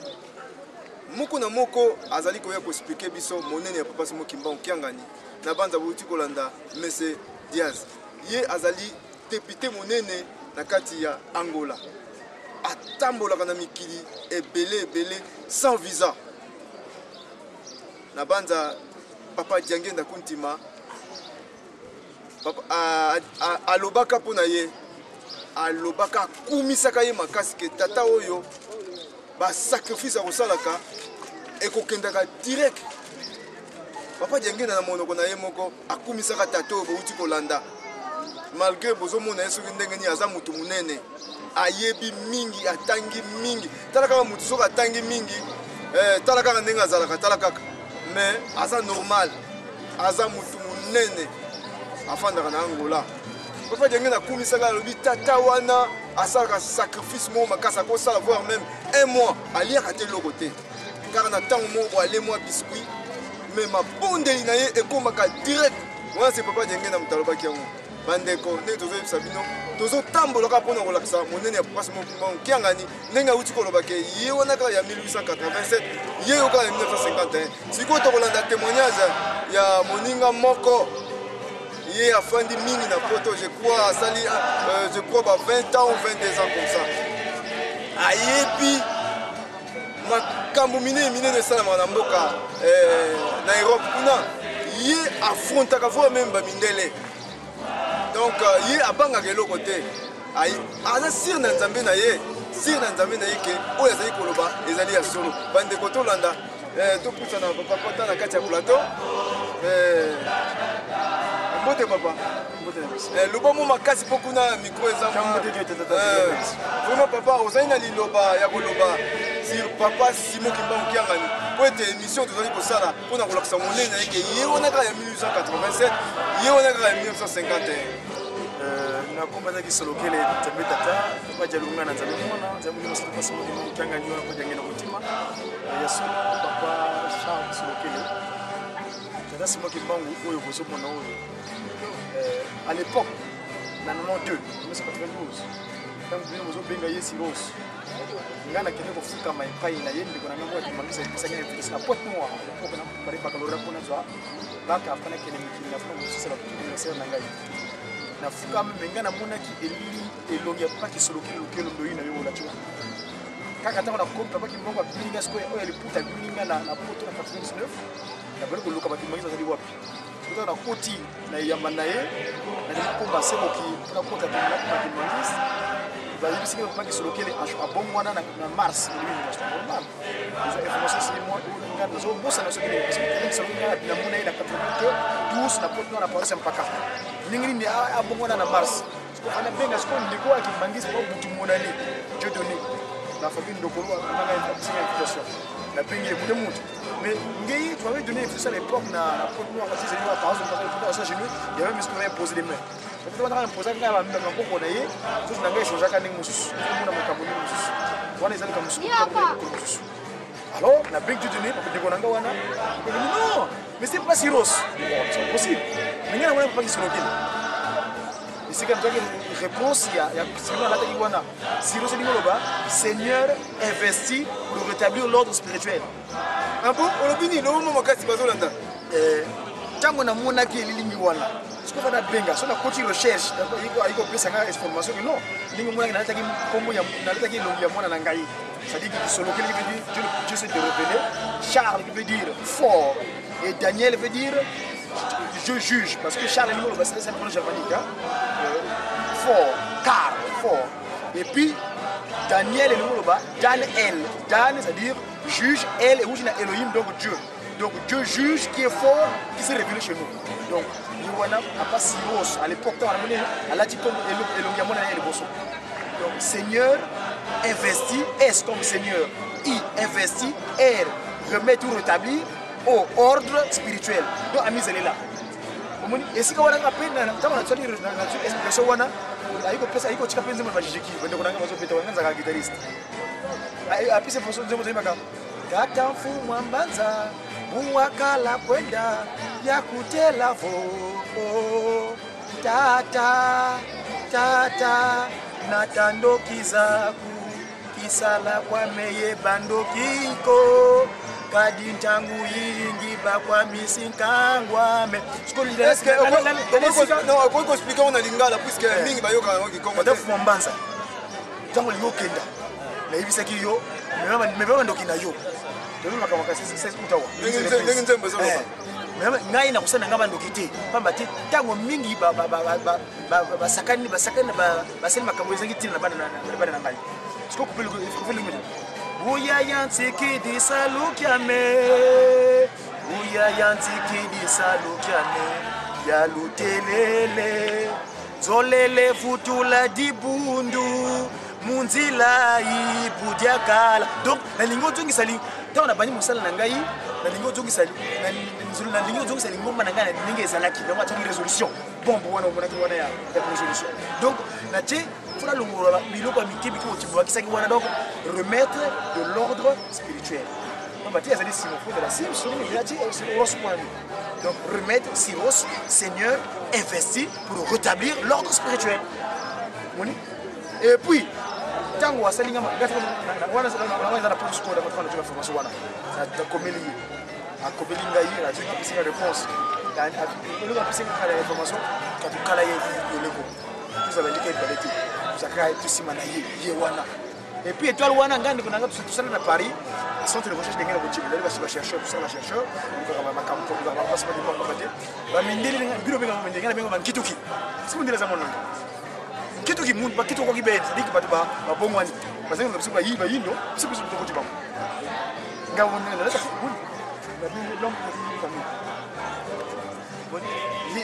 moko na moko azali koya koexplike biso monene ya Papa Simon Kimbangu Kiangani na banza bouti kolanda Mese Diaz ye azali député monene na kati ya Angola atambolaka na mikili ebele sans visa na banza Papa Diangenda Kuntima alobaka mpona ye alobaka akumisaka ye makasi ke tata oyo basacrifice akosalaka ekokendaka direct. Papa Diangenda na monoko na ye moko akumisaka tata oyo bouti kolanda malgré bozomona ye soki ndenge nini aza mutu munene ayebi mingi atangi mingi tala kaka mutu soki atangi mingi tala kaka ndenge azalaka tala kaka mais aza normal aza mutu munene afandaka na Angola. Papa Diangenda akumisaka alobi tata wana asalaka sacrifice moko makasi akosala voire même 1 mois aliaka te eloko te kaka na ntango moko ale mwa biscuit mais mabondeli na ye ekomaka direct wana se Papa Diangenda moto alobaki yango bandeko ndenge tozoyebisa bino tozotambolaka mpona kolakisa monene ya Papa Simon Kimbangu Kiangani ndenge awuti kolobake ye wana kaka ya 1887 ye yo kaka ya 1951 sikoyo tokolanda témoignage ya moninga moko ye afandi mingi na poto je crois asali je crois ba 20 ans ou 22 ans comme ça ayebi makambo minene esalamaka na mboka na Europe kuna ye affrontaka voire même bamindele donc ye abangaka eloko te aza sire na nzambe na ye ke oyo azali koloba ezali ya solo bandeko tolanda topusana papakota na kati ya plateau mbote papa loba mo makasi mpo kuna micro eza vraiment papa ozali na liloba ya koloba sur Papa Simon Kimbangu Kiangani po ete émission tozali kosala mpona kolakisa monene yeke ye wana kaka ya 1887 ye wana kaka ya 1951 nakombazaki solokele nzambe tata Papa Dialunga na nzambe mwana nzambe nyonso Papa Simon Kimbangu Kiangani wana Diangenda Kuntima ya solo Papa Charles solokele tata Simon Kimbangu oyo bozomona oyo à l'époque, en 1992, 1992, donc bien vous benga yesi rose ngana kene ko fuka mai pai na yende kuna ngambo ya mamisa kusanya invitation na pot noa ko kana pare bakalora kuna zwa baka afana kene mikini na funa musisa la kunisema na ngai na fuka mengana mona ki elili elongi pa ki soloki lokelo ndo ina yo la chwa kaka tanga na kompa baki mbongo bilinga square oyo liputa bilinga na poto na 99 na bali ko luka baki mangisa zali wapi kutoka na koti na yamba na ye na komba sebo ki na kota na baki mangisa bali bisika baki solokele a bon wana na mars ni normal izo information c'est moi ngana zo bosa na sokele parce que solokele na mona ina 92 na poto na passe mpaka ningini ni a bon wana na mars ko fana benga sko ndiko akimangisa kwa butu monali je donné la famille ndokolo na invitation la bengi mude mutu mais ngai tu avais donné invitation à l'époque na poto noa kasi zeli wa par exemple dans ça chez nous il y avait même ce qu'on avait posé les mains peut-être on a posé nga ba mbanga ko na ye tout na ngai changer ka ndenge mususu mona makamoni mususu wana ezali ka mususu alors na bengi tu donné parce que ndeko nanga wana non mais c'est pas si rose c'est possible mais ngana wana pas ki solokele ici quand tu réponse il y a seulement là qui wana si rose ngoloba Seigneur investit pour rétablir l'ordre spirituel un peu olobini no mo makasi bazolanda tango na mona ki lilingi wana ce qu'on va benga so na coaching recherche iko pesa nga information que non lingi mona na taki kombo ya na taki longi ya mona na ngai ça dit que solo qui veut dire Dieu s'est révélé Charles qui veut dire fort et Daniel veut dire je juge parce que Charles c'est un pronom germanique fort car fort et puis Daniel et le mot Dan c'est-à-dire juge elle et où j'ai Elohim donc Dieu. Donc Dieu juge qui est fort, qui s'est révélé chez nous. Donc nous on a pas si rose à l'époque on a mené à la dit comme Elohim et le bosso. Donc Seigneur investit, S comme Seigneur, I investit, R remet tout rétablir au ordre spirituel. Donc amis elle est là. Et si on a appelé dans la nature expression wana aiko pesa aiko chika penzi mwa jijiki wende kunanga mazopeta wanganza ka guitariste apise fonso nzemo zimaka kata mfumu ambanza muwakala kwenda ya kutela vo tata natandokiza kisala kwa meye bandokiko kadi ntangu yingi bakwa misinkangwa me est-ce que non on peut expliquer on a lingala puisque mingi bayoka ki kongo def mombanza tango lingo kenda na ibisaki yo mema ndoki na yo ndio makamaka sisi utawa ndenge nzembe zolo ngai na kusana ngaba ndoki te pamba te tango mingi basakani baseli makambo ezangi tina na bana na ngai siko kupeli Uya yantiki di salukiame Uya yantiki di salukiame Ya lutelele Zolele futula di bundu Munzila ibudiakala. Donc na lingo tungi sali ta on a bani musala na ngai na lingo tungi sali na lingo tungi sali ngoma na ngai na lingo ezalaki donc ati résolution bombo wana omona ki wana ya résolution. Donc na ti funa longola biloko mikibi ko tibwa kisaki wana donc remettre de l'ordre spirituel. On va dire ça dit Simon de la Sim sur les villages donc remettre Siros Seigneur investi pour rétablir l'ordre spirituel. Et puis tango wasali ngama gato wana na police code kwa tuna formation wana na komeli akobeli ngai na tuna pisa réponse dan ile ka pisa kala information ka tukala ye leko tuza balike balete zakaya tusimana ye wana. Et puis étoile wana ngandi kuna ngatu tout ça na Paris centre de recherche d'engrais routier là va chercheur tout ça va chercheur donc ma campo va passer par des banques va mindeli biro benga mindeli ngana benga man kituki simundela za mono kituki mundu ba kituko kibeti diki batu ba bongwani bazenga ngabisuka yiba yindo siku siku toko tibamo ngawo ngana la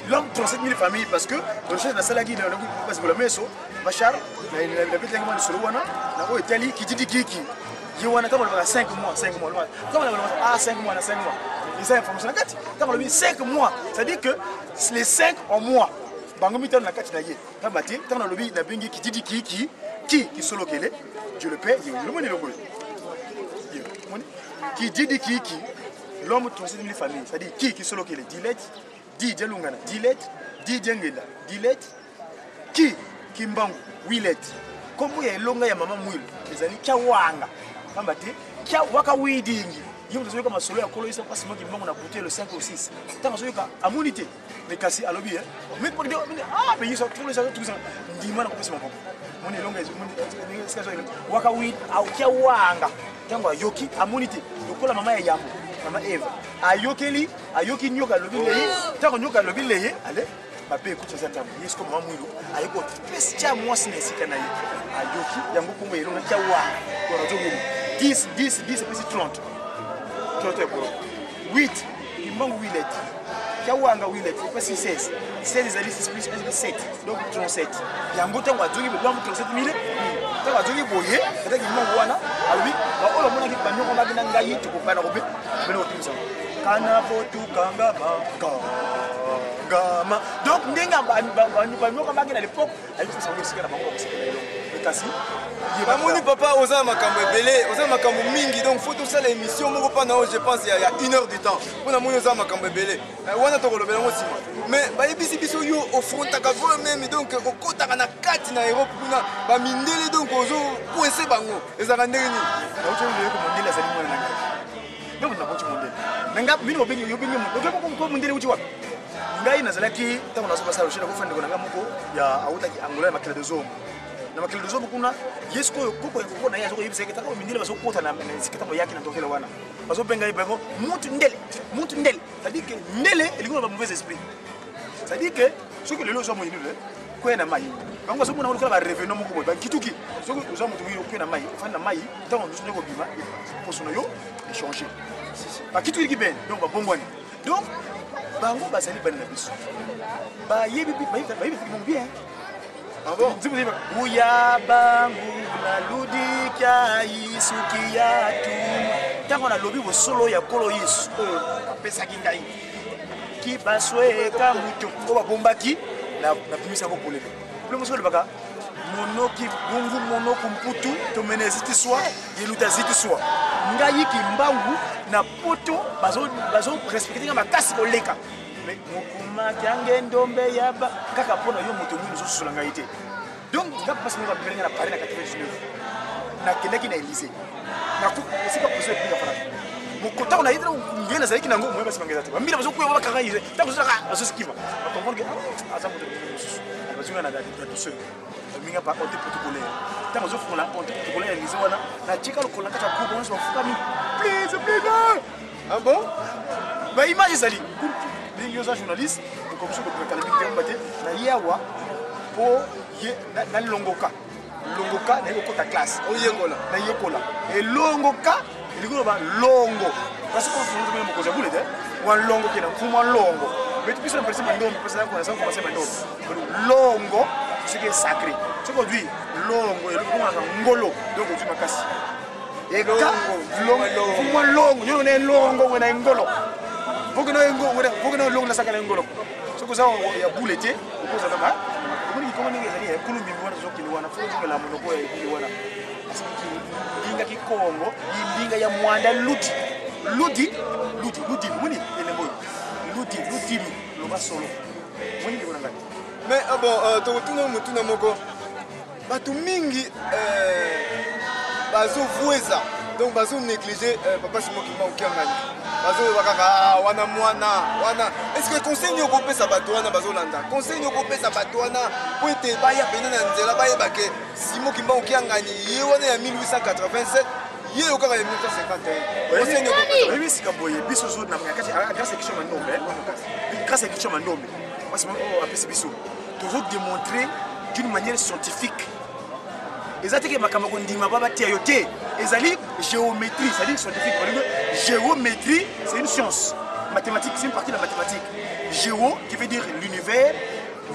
l'homme 37 000 familles parce que le chef de la salagi na parce que le meso Bachar la petite langue de Solowana na ko Italie qui dit kiki yi wana kama le 5 mois kama le 5 mois na 5 mois les informations na kati kama le 5 mois ça dit que les 5 en mois bango mitano na kati na ye kama ti kama le na bengi qui dit kiki qui solo kele Dieu le Père le monde le goye qui dit kiki l'homme 37 000 familles ça dit qui solo kele Di Jalungana, Dilet, Di Djengela, Dilet, Kimbangu, Willet, kombo ya elonga ya mama mwilo ezali Kiawanga pamba te kia waka wedding yo mzo yoka masolo ya kolo isa pasi moki mbongo na buté le 5 ou 6 tanga zo yoka amunité mais kasi alobi mais pour dire mais ils sont tous les autres tout ça ndima na kopesa mako moni elonga ezo moni sikazo waka wedding au Kiawanga tango yoki amunité lokola mama ya yambo mama Eva ayoki nyoka lobi leye tango nyoka lobi leye allez bape écoute ça tambo yesko mama mwilo ayiko pestia mwasi na sika na ye ayoki yango kombo elonga Kiawanga ko rajo mwilo 10 pesi 30 8 imbangu Willet Kiawanga Willet pesi 16 ezali 6 plus 7 donc 37 yango tango azongi be blanc 37000 tango azongi boye peut-être imbangu wana alobi ba ola mona ki banyoko magina ngai tukopana kobe beno otimisa kana potu kanga gama donc ndenga banyoko magina à l'époque ayi ça ça sika na bango kosekela elongo kasi bamoni papa oza makambo ebele oza makambo mingi donc faut tout ça l'émission moko pa na je pense il y a 1 heure du temps pona moni oza makambo ebele wana to kolobela ngo sima mais bayebisi biso yo ofrontaka voi même donc okotaka na kati na Europe kuna ba mindele donc ozo coincer bango ezaka ndenge nini auto le ko mondele azali mwana nanga donc na botu mondele nanga bino obengi yo bengi ko mondele uti wa ngai nazalaki tango nasoba sa rochela ko fande ko nanga moko ya autaki angola makela de zomo na makela de zomo kuna yesko koko ko na yazo yibise ketaka mindele baso kota na sikata yake na tokela wana baso benga ibango mutu ndele c'est-à-dire que ndele elingo ba mauvais esprit c'est-à-dire que ce que le lozo mo yinule ko na mai bango so mona ko ba revenant moko ba kituki so ko uza mutu yiro ko na mai fanda mai tango nzo ko bima posono yo échanger ba kituki ki ben donc ba bombwani donc bango bazali bana na biso ba yebi bien. Ah bon? Uya bangu la ludi kia isuki ya tu. Tango na lobi wo solo ya kolo Yesu. Pesa kingai. Ki baswe ka muto ko ba bombaki na pimisa ko polele. Problème so le baka monoki bungu monoko mputu to meneziti swa yeluta ziti swa. Ngai ki mbangu na poto bazo respecter ma kasi boleka. Mais mokuma kange ndombe yaba kaka pona yo moto mwini zo sola ngai te. Donc ngapa parce que ngaba na Paris na 99 na kendaki na Élysée na ko c'est pas possible pour faire mokota na yidra ngena zaki nango moyo basi mangeza te bamira bazo kuya bakanga yize tango zaka azo skiva bakomona ke aza moto bazunga na dadi tout seul minga pa on te protocolaire tango zo fona on te protocolaire Élysée wana na tika lo kolanga ta ko bonso fukami please ah bon ba image zali les journalistes comme ça ko kala bi mbate na yawa po ye na longoka na yoko ta classe oyengola na yekola et longoka iliko ba longo parce que on fait mo ko zabule de wan longo kena fuma longo mais tu peux penser mando parce que on commencer mando longo c'est que sacré c'est aujourd'hui longo et le ngolo donc tu makasi et longo fuma longo yo ne longo na ngolo Vogno longo na sakala ngolo so ko za ya bulete ko za kama kuni ko ninge zali ya kulumbi wana zo kiliwana fuzo la monoko ya kiliwana asiki linga kikongo linga ya mwanda ludi muni elembo ludi lo basolo muni ngona ngati mais bon to tuna mutuna moko batu mingi bazo vueza donc bazo négliger papa simo ki ma okangani bazo bakaka wana mwana wana est-ce que conseil yo kopesa bato wana bazo landa conseil yo kopesa bato wana po ete baya pena na nzela baye bake simo ki ma okangani ye wana ya 1887 ye okaka ya 1951 conseil yo kopesa oui c'est kaboye biso zo na ngakati grâce à Kicho Mandombe parce que on appelle biso toujours démontrer d'une manière scientifique. Exactement que makamako ndima baba tia yote ezali géométrie, c'est-à-dire scientifique. Géométrie, c'est une science. Mathématique, c'est une partie de la mathématique. Géo qui veut dire l'univers,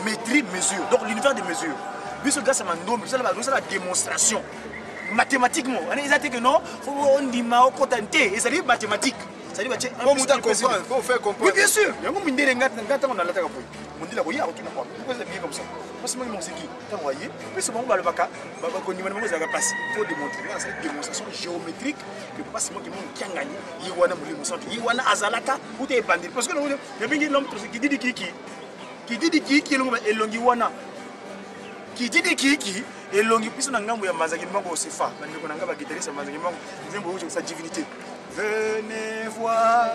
métrie, mesure. Donc l'univers des mesures. Biso grâce à Mandombe, c'est la démonstration. Mathématiquement, on est que non, faut on ndima au contenté, ezali mathématique. C'est-à-dire qu'on fait comprendre. Oui, bien sûr. Il y a un mindé ngata on a la takapoy. Mundi la boya aucune fois. Pourquoi c'est bien comme ça? Parce que moi mon seki, tu voyez, puis ce moment le baka, baba ko ndima mo za passe. Faut démontrer cette démonstration géométrique que pas seulement qui monte kiangani, yi wana mulimo santo, yi wana azalaka ou te bandi parce que le bingi l'homme qui dit kiki. Qui dit kiki l'homme elongi wana. Qui dit kiki Et longi piso na ngambo ya Manzangi Mbango Osefa. Bandeko na ngaba guitariste Manzangi Mbango. Nzembo oyo sa divinité. Venez voir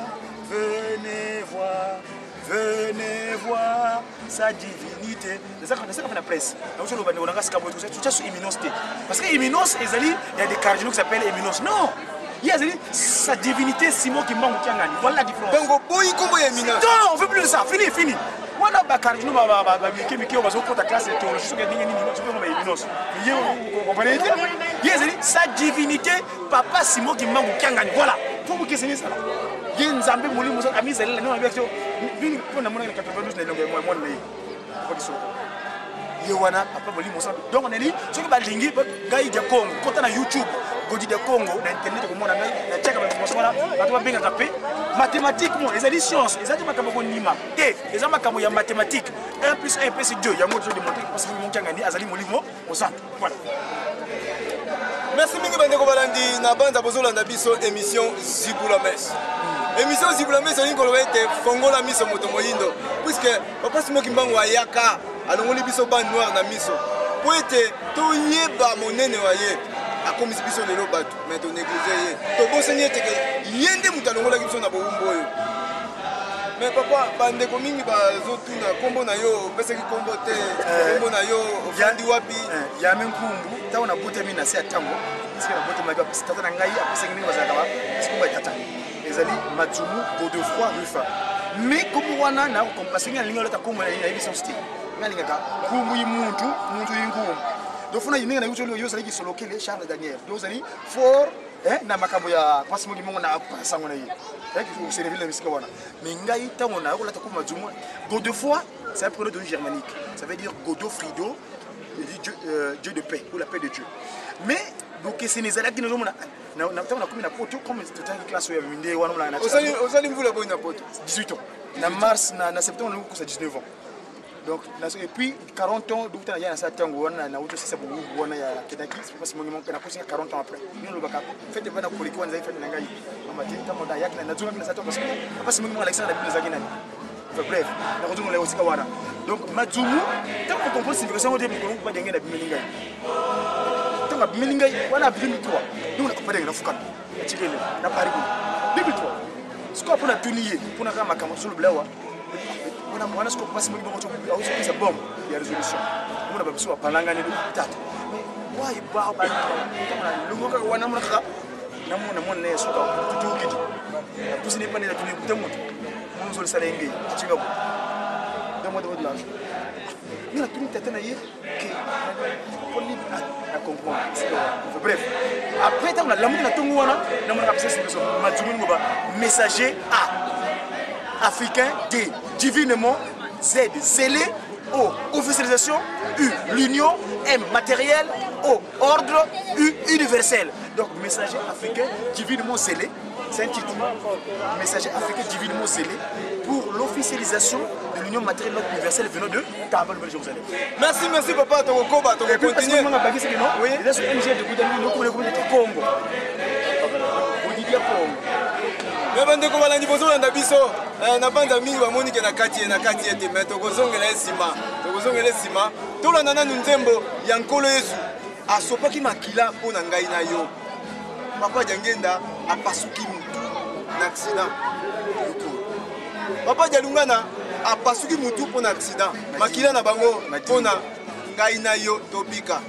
sa divinité. C'est ça qu'on fait la presse. Donc je le bandeko na ngasa kabo tout ça sur imminence. Parce que imminence ezali il y a des cardinaux qui s'appellent imminence. Non. Il y a sa divinité Simon qui m'a mutiangani. Voilà la différence. Bango boy comme imminence. Non, on veut plus de ça. Fini. Wana ba cardinaux ba miki on va sur ta classe de théologie sur nini sur ma imminence. Vous comprenez? Il y a sa divinité papa Simon qui m'a mutiangani. Voilà. Faut vous questionner ça. Il y a Nzambe moli muso amizela non avec vini pona mona 92 na longo moi na yi. Pas kiso. Yewana papa moli muso. Donc on est dit ce que ba lingi gai de Congo, kota na YouTube. Godi de Congo, na internet ko mona ngai na cheka ba promotion wana bato ba benga tapé mathématiquement les ali science les ali makambo ko nima te les makambo ya mathématique 1 plus 1 plus 2 yango je démontrer parce que mon kangani azali molimo au centre voilà. Merci mingi bandeko balandi na banda bozolanda biso émission Zibula Messe. Émission Zibula Messe ni ko loete fongola miso moto moyindo puisque papa Simon Kimbangu ayaka alongoli biso ban noir na miso po ete to yeba monene waye akomisi biso lelo bato mais to négliger to bosanye teke yende mutalongola biso na bombo oyo mais papa bandeko mingi bazotuna kombo na yo peseki kombo te kombo na yo ofandi wapi ya menkumbu taona bote mimi na sia tango parce que la bote maga tata na ngai apeseki mingi bazaka ba parce que ba tata ezali Matsumu Godefroy Rufa mais comme wana na compassion ya linga lota kombo na biso style ngalingaka kumu muntu yingumu dofuna yinga na yuto yo saliki solokele Charles Daniel dozali for na makambo ya pasi mo limongo na pasango na yi vous servir le misque wana mais ngai tango na ko lata ko Matsumu Godefroy c'est un prénom d'origine germanique ça veut dire Godofrido Dieu de paix ou la paix de Dieu mais donc c'est les alaki na zomona na tango na poto comme c'était une classe ya minde wana na osali mvula boy na poto 18 ans na mars na septembre ko ça 19 ans. Donc, et puis 40 ans, donc il y a un certain temps où on a auto c'est beaucoup on a Kenaki, parce que mon père a posé 40 ans après. Nous le baka fait de bana pour les coins fait na ngai. On m'a dit tamo da yak na zunga na sato parce que mon Alexandre a plus zakina. Bref, na ko zunga aussi kawara. Donc Matsumu, tant qu'on comprend signification de ko ba denga na bimelingai. Tant ba bimelingai wana bimi toi. Nous on a pas denga na fukana. Chikele na pari ko. Bimi toi. Ce qu'on pour na tunier, pour na kama kama sur le blawa. On a ce qu'on passe sa bombe, il y a résolution. On a besoin de parler de tata. Mais il va pas le mot qu'on a n'a mon nez sur tout qui dit. Tout ce n'est pas de la tenue de monde. On se le salaire engagé. Tu vas donne-moi de l'argent. Nous a tenu tête naïe que on est à comprendre. Bref, après tant la l'amour de la tongue wana, na mon rappeler c'est que Matsumu ngoba messager africain D, divinement Z, zélé, O, officialisation, U, l'union, M, matériel, O, ordre, U, universel. Donc, messager africain divinement zélé, c'est un titre. Messager africain divinement zélé pour l'officialisation de l'union matérielle universelle venant de Kaaba, Nouvelle-Jérusalem. Merci papa, tu vas continuer. Oui, il est sur MG de Goudani, nous connaissons le Congo. Mais bandeko balandi bozolanda biso na banda mingi bamoni ke na kati ete mais tokozongela esima tolanda nanu nzembo ya nkolo Yesu asopaki makila mpo na ngai na yo papa Diangenda apasuki mutu na accident papa Dialungana apasuki mutu mpo na accident makila na bango mpo na ngai na yo tobika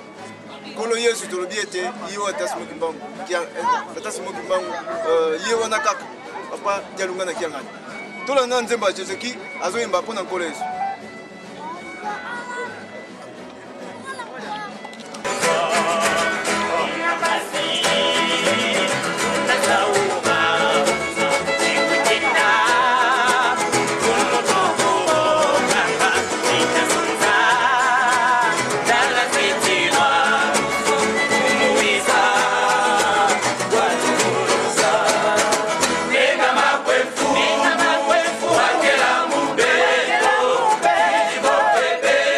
nkolo Yesu tolobi ete ye ata Simon Kimbangu ye wana kaka papa Dialungana kiangani tolanda nzembo ya Jésus-Christ azoyemba mpona nkolo Yesu. Baby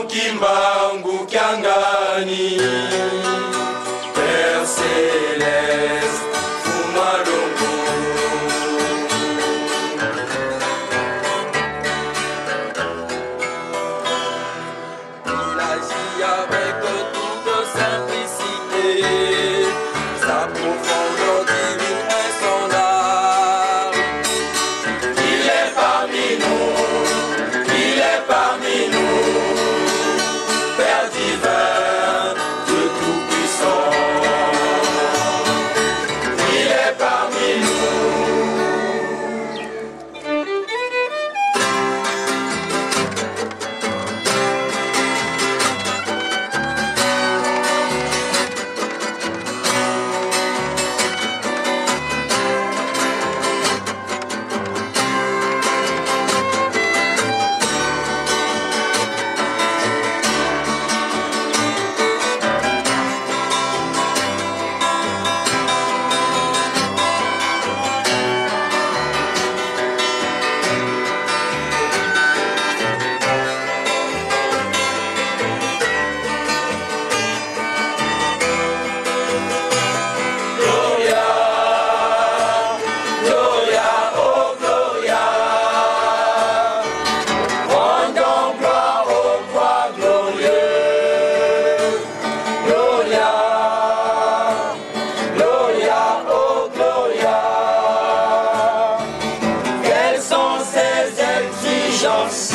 Kimbangu Kiangani, Père Céleste, Fumalongo. Il agit avec toute simplicité, sa profondeur divine insondable. Il est parmi nous, il est parmi nous. Père divin, Dieu tout-puissant, il est parmi nous. Quelles sont ces exigences?